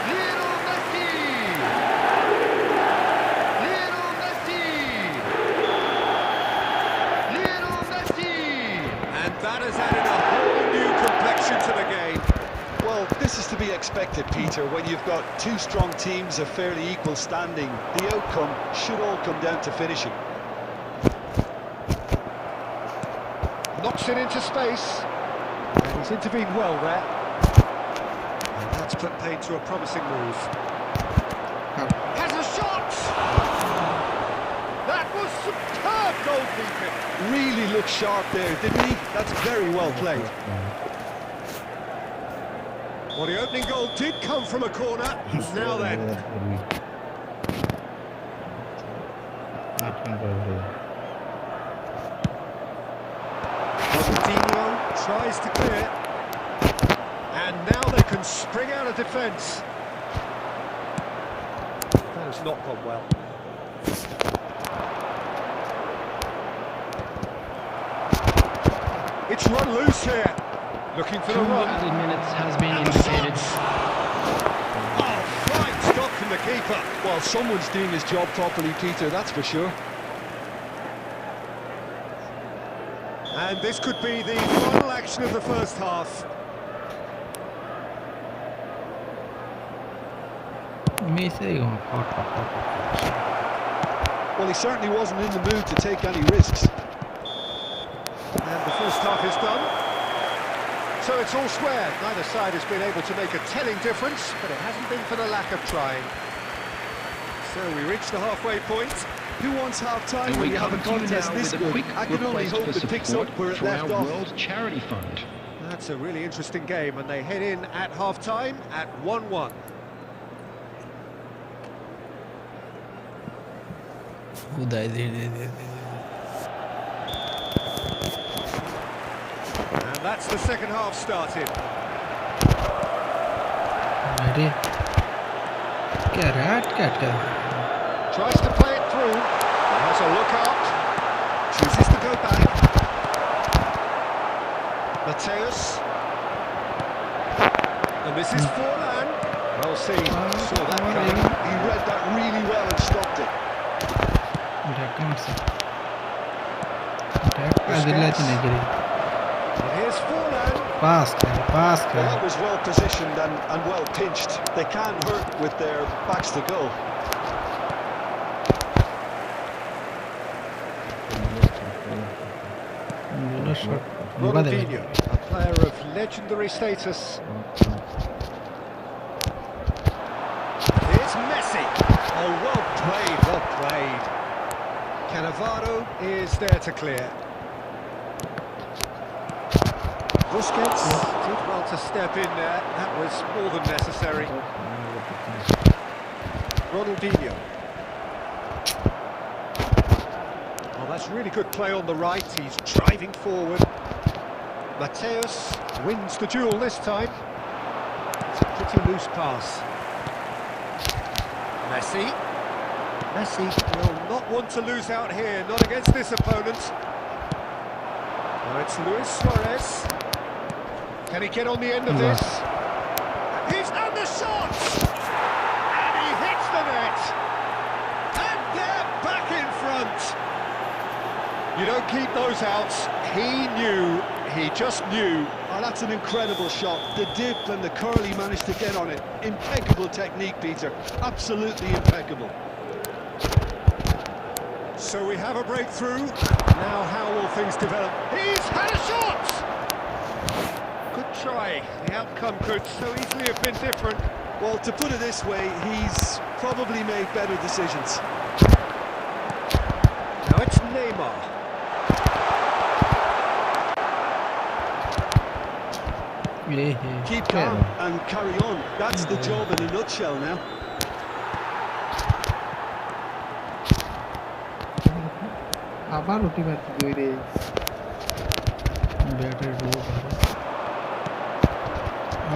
Lionel Messi. Lionel Messi. Lionel Messi. And that has added a whole new complexion to the game. Well, this is to be expected, Peter. When you've got two strong teams of fairly equal standing, the outcome should all come down to finishing. Knocks it into space. And he's intervened well there. And that's put paid to a promising move. Has a shot! That was superb goalkeeping. Really looked sharp there, didn't he? That's very well played. Well, the opening goal did come from a corner. Now then. Qoo Neo tries to clear. And now they can spring out of defence. That has not gone well. It's run loose here. Looking for the 2 run. added minutes has been indicated. Oh, fine stop from the keeper. Well, someone's doing his job properly, Peter, that's for sure. And this could be the final action of the first half. Well, he certainly wasn't in the mood to take any risks. And the first half is done. So it's all square. Neither side has been able to make a telling difference, but it hasn't been for the lack of trying. So we reach the halfway point. Who wants half-time And when we you have a come to you contest now this with a good? quick I can only request hope for it picks up support where it for left our off. World Charity Fund. That's a really interesting game, and they head in at half-time at 1-1. And that's the second half started. Tries to play it through. Has a look up. Chooses to go back. Mateus. And this is Forlan. Well seen. Saw that coming. He read that really well and stopped it. And here's Forlan. Pass. Well, that was well positioned and well pinched. They can hurt with their backs to goal. Ronaldinho, a player of legendary status. Here's Messi. Oh, well played. Cannavaro is there to clear. Busquets did well to step in there. That was more than necessary. Ronaldinho. Oh, that's really good play on the right. He's driving forward. Mateus wins the duel this time. It's a pretty loose pass. Messi will not want to lose out here, not against this opponent. Now it's Luis Suarez. Can he get on the end of this? He's done the shot! And he hits the net! And they're back in front! You don't keep those outs. He just knew. Oh, that's an incredible shot. The dip and the curl he managed to get on it. Impeccable technique, Peter. Absolutely impeccable. So we have a breakthrough. Now how will things develop? He's had a shot! Good try. The outcome could so easily have been different. Well, to put it this way, he's probably made better decisions. Now it's Neymar. Keep calm and carry on. That's the job in a nutshell now. আবার উঠি মারতে দুই রে ব্যাটের রোগ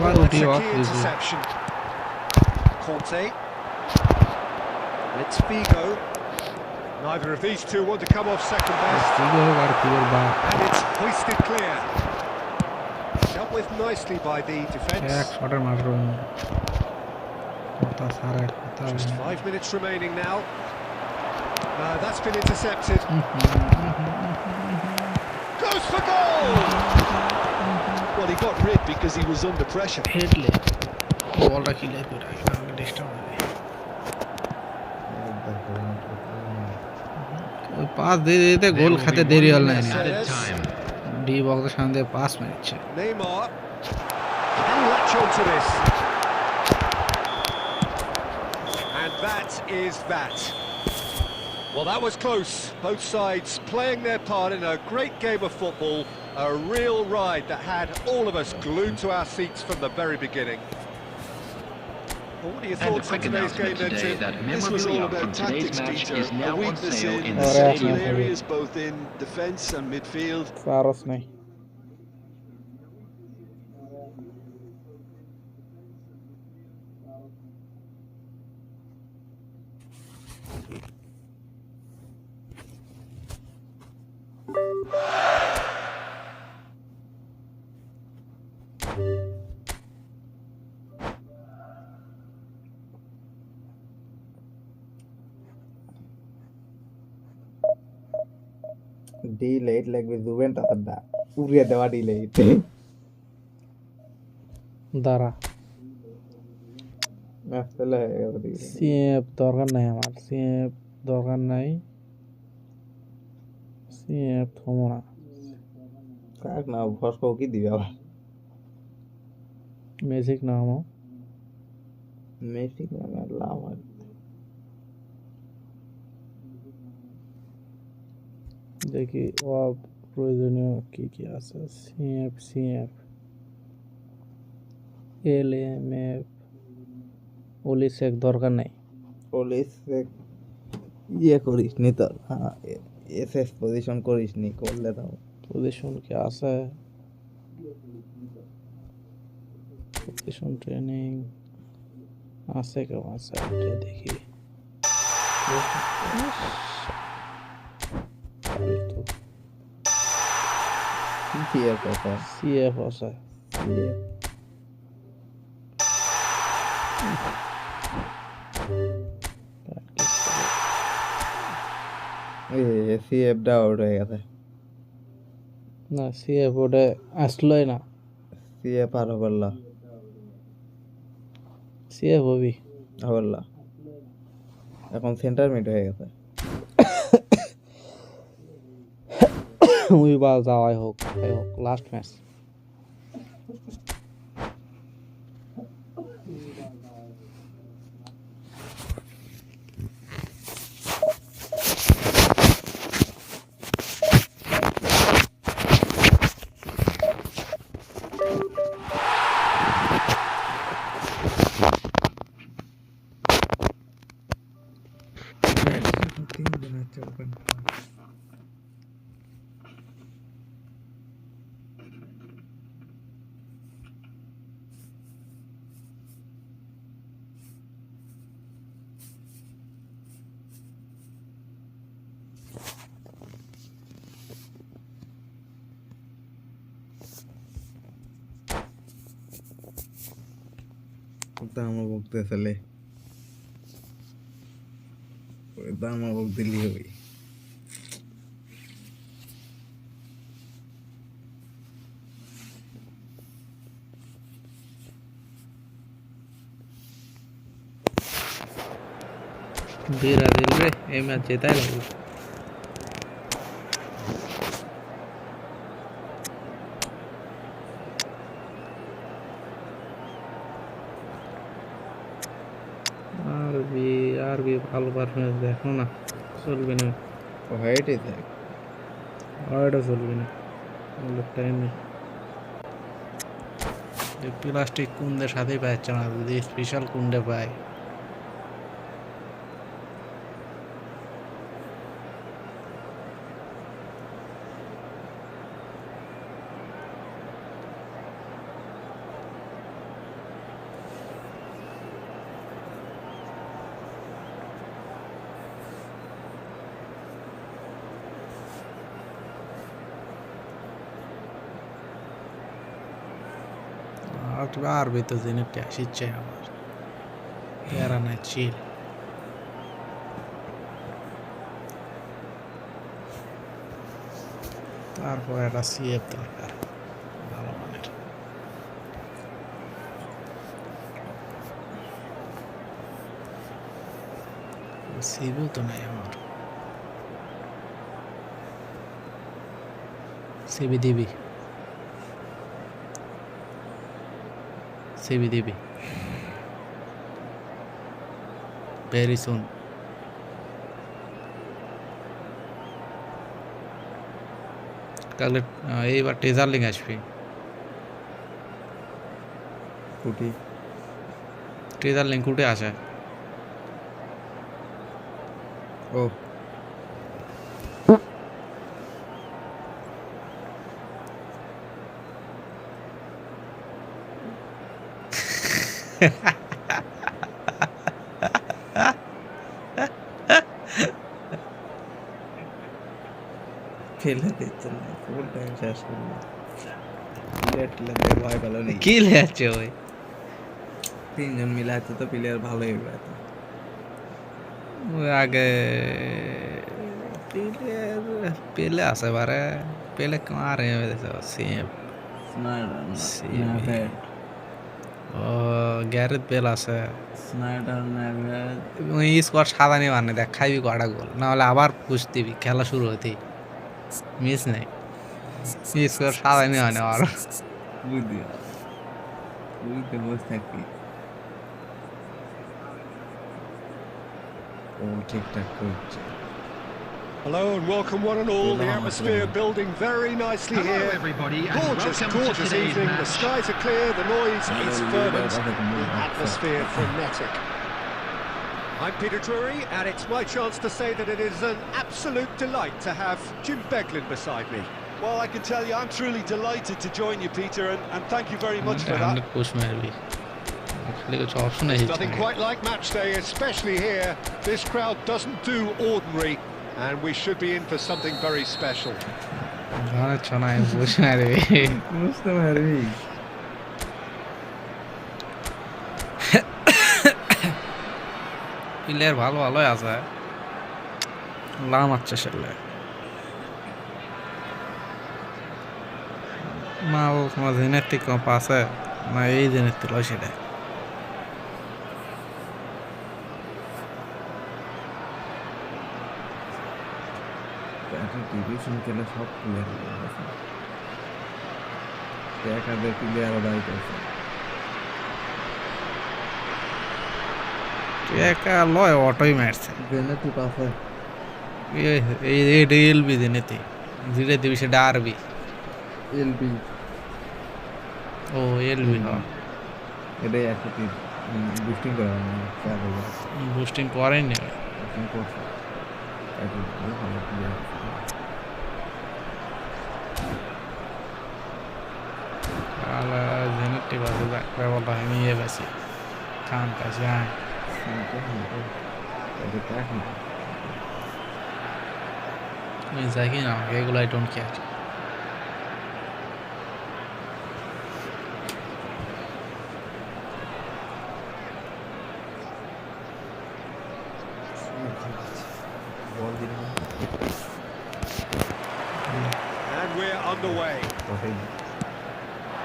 Well, that's a key interception. Conte. It's Figo. Neither of these two want to come off second best. And it's hoisted clear. Dealt with nicely by the defence. Just 5 minutes remaining now. That's been intercepted. Goes for goal! Well, he got rid because he was under pressure. पास दे देते गोल खाते देरी वाला नहीं D box के सामने पास में अच्छा Neymar can latch on to this, and that is that. Well, that was close. Both sides playing their part in a great game of football, a real ride that had all of us glued to our seats from the very beginning. Well, what are your thoughts on today's game then, Tim? This was all about tactics, Peter. A weakness in certain areas, both in defence and midfield. सारस नहीं delayed like with Juventus at that. Uriya dewa delayed. Dara Match fell है CF दरकार नहीं हमार CF दरकार नहीं CF थोड़ा काक ना फर्स्ट को की दिया बा मैजिक नाम हो मेसी ना लावा देखिए वो প্রয়োজনীয় কি আছে সিএফ এলএমএফ ওলিসেক দরকার নাই ওলিসেক ইয়ে করিস নি তো হ্যাঁ এসএস পজিশন করিস নি করলে দাও পজিশন কি আছে পজিশন ট্রেনিং আছে কেউ আছে এটা দেখি सीएफ আছে सीएफ डाउट হয়ে গেছে না সিএফ ওটা আসলোই না सीएफ আর হলো সিএফ হবি হলো এখন সেন্টার মিড হয়ে গেছে ওই বাল যাওয়াই হোক লাস্ট ম্যাচ দামও বকতেছিলে ওই দামও বক দিলি হই बेरा दिल रे ए मैच जीता है পারবি ভালো পারফরমেন্স দেখো না চলবে না হোয়াইটই থাক আর চলবে না টাইম নেই প্লাস্টিক কুন্দের সাথেই পাচ্ছে না যদি স্পেশাল কুন্ডে পায় আর তো জেনে আসিচ্ছে আমার প্যারা না চিল তারপর একটা সিএফ দরকার ভালো মানের সিভিও তো নাই আমার সিবি দিবি সিবি দিবি ভেরি সুন কালকে এইবার টেজার লিঙ্ক আসবি কুটি টেজার লিঙ্ক উঠে আসে ও ফেলে দিচ্ছে না ফুল টাইম শেষ করলো ভয় ভালো নেই কি লেছে ওই তিনজন মিলে আছে তো প্লেয়ার ভালোই হবে ওই আগে পেলে আসে বারে পেলে কারে সেম স্নাইডার ও গ্যারেথ বেল আছে স্নাইডার নেভেদ ওই স্কোয়াড সাদা নিয়ে মানে দেখ খাইবি কটা গোল না হলে আবার পুষ দিবি খেলা শুরু হতেই মিস নেই স্কোয়াড সাদা নিয়ে মানে আর বুঝতে বসে থাকবি ও ঠিকঠাক করছে Hello and welcome one and all. The atmosphere building very nicely Hello here. everybody and Gorgeous, welcome to gorgeous today's evening. The match. skies are clear, the noise is fervent, the atmosphere frenetic. I'm Peter Drury, and it's my chance to say that it is an absolute delight to have Jim Beglin beside me. Well, I can tell you, I'm truly delighted to join you, Peter, and thank you very much for that. Push মারবি খালি কিছু option নেই Nothing quite like match day, especially here. This crowd doesn't do ordinary, and we should be in for something very special. জানা ছনায় push মারবি বুঝতে পারবি player ভালো ভালোই আছে লাম আছে সেলে মাল তোমার জেনেটিক কম আছে না এই জেনেটিক লয় সেটা ডিভিশন খেলে সব প্লেয়ার একাদের প্লেয়ার দায়িত্ব আছে একা লয় অটোই মারছে জেনেটিক আছে এই এলবি জেনেটি ধীরে ধীরে সেটা আরবি এলবি ও এলবি না এটাই একটা বুস্টিং করা বুস্টিং করেনি বুস্টিং করছে ভালো প্লেয়ার আলা জেনেটি বাজে ব্যাকরা বলা হয় নিয়ে বেশি খান কাছে আয় means like you know regular I don't care And we're underway.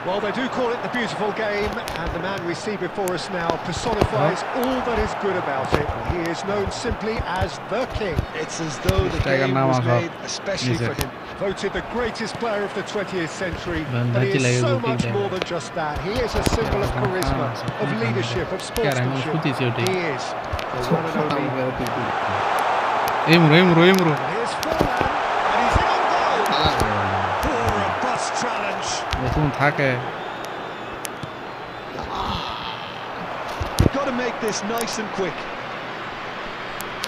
Well, they do call it the beautiful game, and the man we see before us now personifies all that is good about it. He is known simply as the King. It's as though the game was made especially for him. Voted the greatest player of the 20th century, Then but he that's is like so a much big more than just that. He is a symbol of charisma, of leadership, of sportsmanship. He is the one and only Emro. Here's Forlan, and he's in on goal. Poor robust challenge. দেখুন থাকে You've got to make this nice and quick.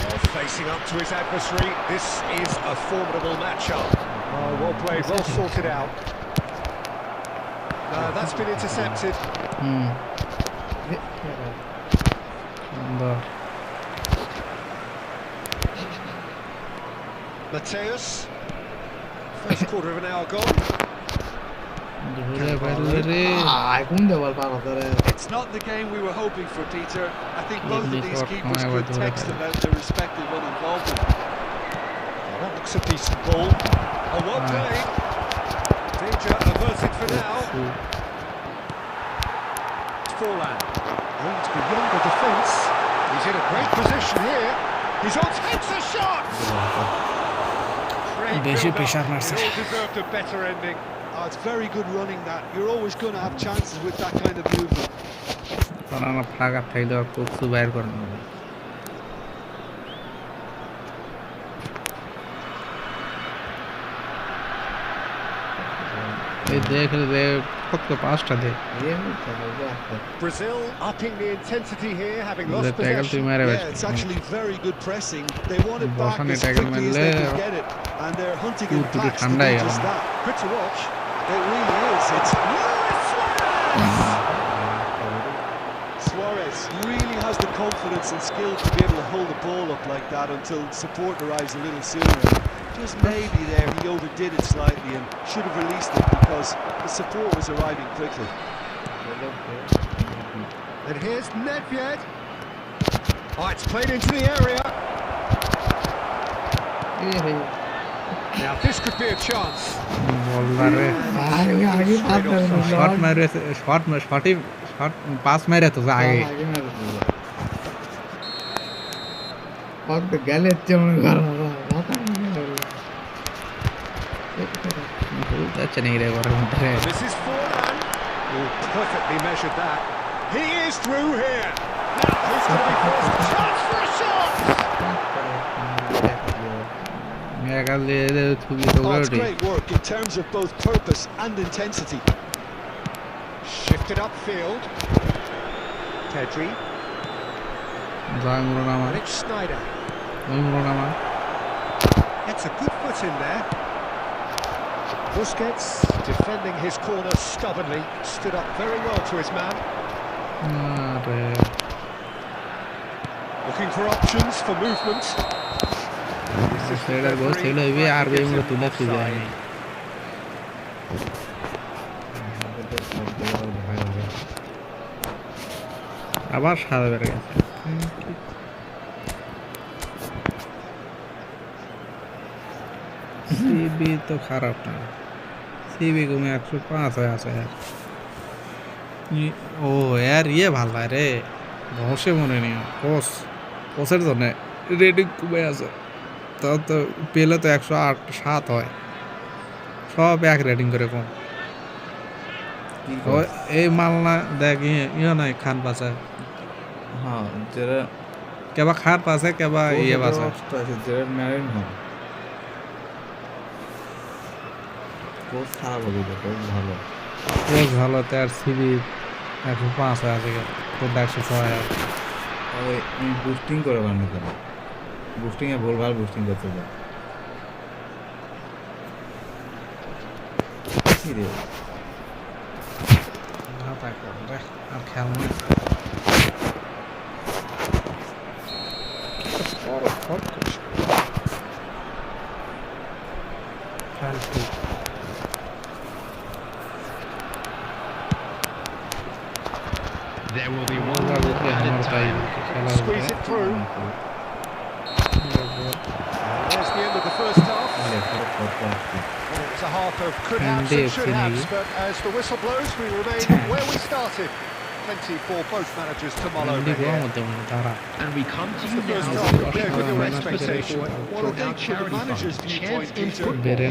Oh, facing up to his adversary, this is a formidable matchup. Oh, well played, well sorted out. That's been intercepted. সুন্দর Mateus, first quarter of an hour gone. ধরে ফেললে রে কোন দেওয়াল পার হতে রে It's not the game we were hoping for, Peter. I think both of these Short keepers corner, could but text okay. about their respective uninvolvement. Oh, that looks a decent ball. Oh, well played. Danger averted for now. Forlan. Oh, it's beyond the defence. He's in a great position here. He's on, hits a shot! Great বেশি build-up. Pressure It মারছে all deserved a better ending. Oh, it's very good running that. You're always going to have chances with that kind of movement. কারণ ফাঁকা থাকলে আর কোকসু বাইর করে নেবে এই দেখলে দে কত পাঁচটা দে Brazil upping the intensity here, having The lost tackle possession. team are Yeah, it's actually very good pressing. They want it back Boshan as tackle quickly as maarle, they can get it, and they're hunting in Pur puri packs to do thanda hai just yaar. that. Good to watch. It really is. It's Suarez really has the confidence and skill to be able to hold the ball up like that until support arrives a little sooner. Just maybe there he overdid it slightly and should have released it because the support was arriving quickly. And here's Nedved. Oh, it's played into the area. Now this could be a chance. বলবারে shot মারে শটই shot pass মারে তো আগে গেলে যেমন যাচ্ছে নেই রে ঘরের মধ্যে This is Forlan. who perfectly measured that. He is through here. Now he's going to be forced to chance for a shot. Oh, it's great work in terms of both purpose and intensity. Shifted upfield. Pedri. Rich Snyder. Gets a good foot in there. Busquets, defending his corner stubbornly, stood up very well to his man. Looking for options for movement. সেটার গোল ছিল এই আর বেমরে তুলে খুঁজে আমি আবার সাদা বেড়ে গেছে সিবি তো খারাপ না সিবি কমে 105 হয়ে আছে ও यार ये ভালো লাগে রে বসে মনে নেই কোসের জন্য রেটিং কমে আছে তো তো পেলে তো 108 হয় সব এক রেটিং করে কম এই মালনা দেখ ইয়ে নাই খান পাশে হ্যাঁ যেটা কেবা খান পাশে কেবা ইয়ে পাশে যেটা ম্যারিন হয় কোচ খারাপ হবে কোচ ভালো কোচ ভালো তার সিবি 105 আছে তো 106 ওই বুস্টিং করে বানাতে হবে বুস্টিং এ ভুলভাল বুস্টিং করতে হবে কি রে না তা করে আর খেল না There will be one more added time. Squeeze it through. There's the end of the first half. Well, it was a half of could haves and should haves, but as the whistle blows, we remain where we started. Plenty for both managers to mull over here. And we come to you The first now half with compared with your expectation. Well, I think from the manager's viewpoint, Peter,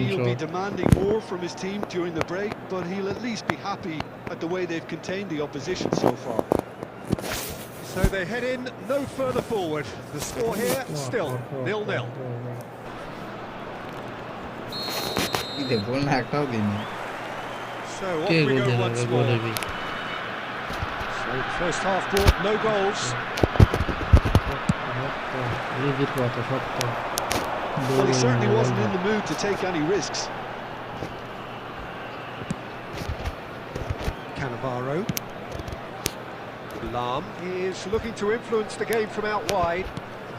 he'll be demanding more from his team during the break, but he'll at least be happy at the way they've contained the opposition so far. So they head in no further forward. The score here still 0-0. ইদে গোল না একটাও দিইনি So off K we goal go দিল once গোল more. দেবি So first half brought no goals. লিগের কত শক্ত Well, he certainly wasn't in the mood to take any risks. Cannavaro. Lam is looking to influence the game from out wide.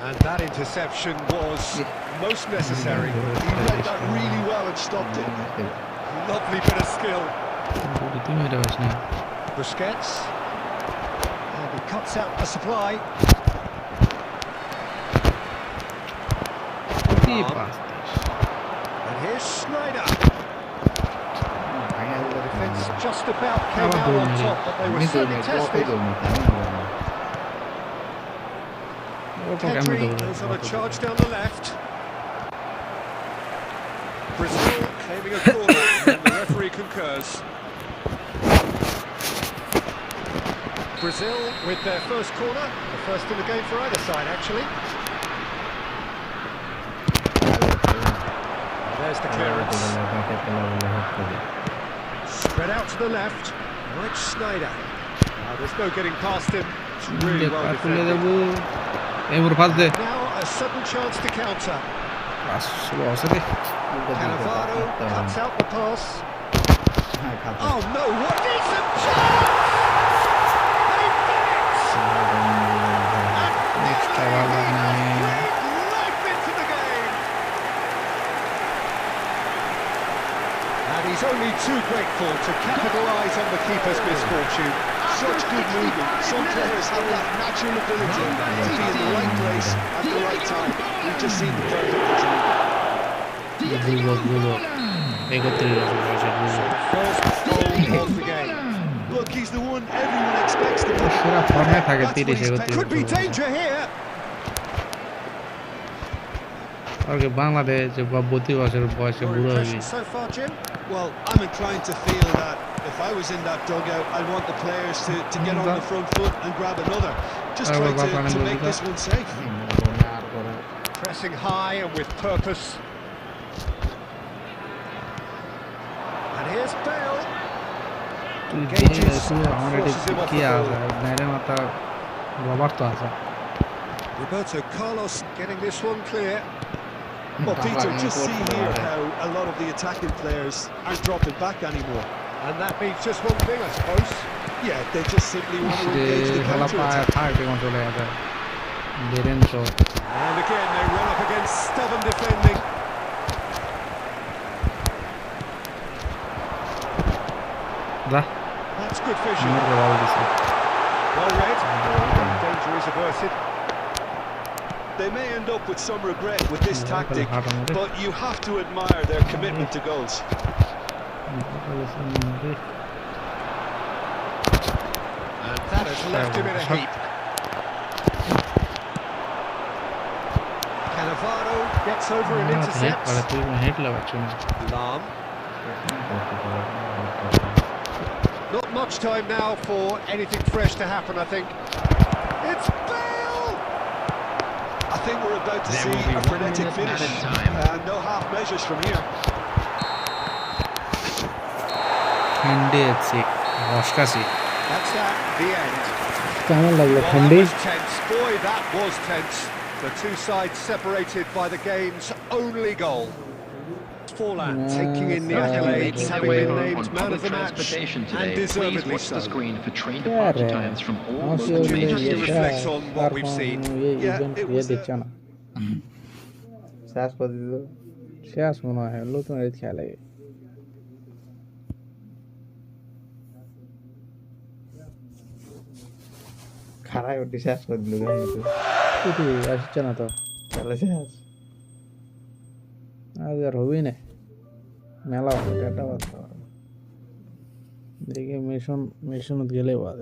And that interception was most necessary. He read that really well and stopped it. Lovely bit of skill. তুমি এটা বাস না Busquets. And he cuts out the supply. কি pass And here's Schneider. The defence just about came Ama out goal on niye? top, but they were আমি certainly দৌড়ে tested. Pedri goes on a charge down the left. Brazil claiming a corner, and the referee concurs. Brazil with their first corner, the first in the game for either side, actually. There's the clearance. Spread out to the left. Mike Schneider. Now there's no getting past him. It's really well তুলে defended. দেব এই মোর pass দে Now a sudden chance to counter. Pass শুরু আছে দে Cannavaro cuts out the pass. হ্যাঁ খাতা Oh no, what a decent chance! They've done it! Next time Breathe life into the game! And he's only too grateful to capitalise on the keeper's misfortune. Such good movement. Some players have that natural ability to be in the right place at the right time. We've just seen the perfect example. গুলো এগোতে First goal of the game. Look, he's the one everyone expects to put. সেরা ফর্মে থাকে That's what 30 he's এগোতে Could be danger here. ওকে বাংলাদেশ বা 32 বছরের বয়সে Your বুড়ো হয়ে impression so far, Jim? Well, I'm inclined to feel that if I was in that dugout, I'd want the players to get on the front foot and grab another. Just try to make this one safe. Pressing high and with purpose. And here's Bale. আমার এটা কি আছে নাইরে মাথা rubber তো আছে Roberto Carlos getting this one clear. Well, Peter, just see here how a lot of the attacking players aren't dropping back anymore. And that means just one thing, I suppose. Yeah, they just simply want to engage the খেলা পায় counter-attack. Thirty কোন চলে গেছে বেরেন তো And again, they run up against stubborn defending. যা That's good vision. আমার বল দিছে Well read. Danger is averted. They may end up with some regret with this tactic, but you have to admire their commitment to goals. And that has left him in a heap. Cannavaro gets over and intercepts. Head লাগাচ্ছ না Lam. Not much time now for anything fresh to happen, I think. It's Bale! I think we're about to see a frenetic finish, and no half measures from here. ঠান্ডে আছে রসকাছি That's that, the end. কেমন লাগলো Well, ঠান্ডে that was tense. Boy, that was tense. The two sides separated by the game's only goal. Forlan taking in the accolades, having been named man of the match, and deservedly so. The screen for train departure times from all local major Just to reflect on what we've seen. Yeah, it was দিচ্ছে না শেষ করে দিল শেষ মনে হয় নতুন খেলা খারাপ ওটি শেষ করে দিল আসছে না তো তাহলে শেষ আজ আর হবি না মেলা হবে এটা দেখি মিশন গেলে বাদ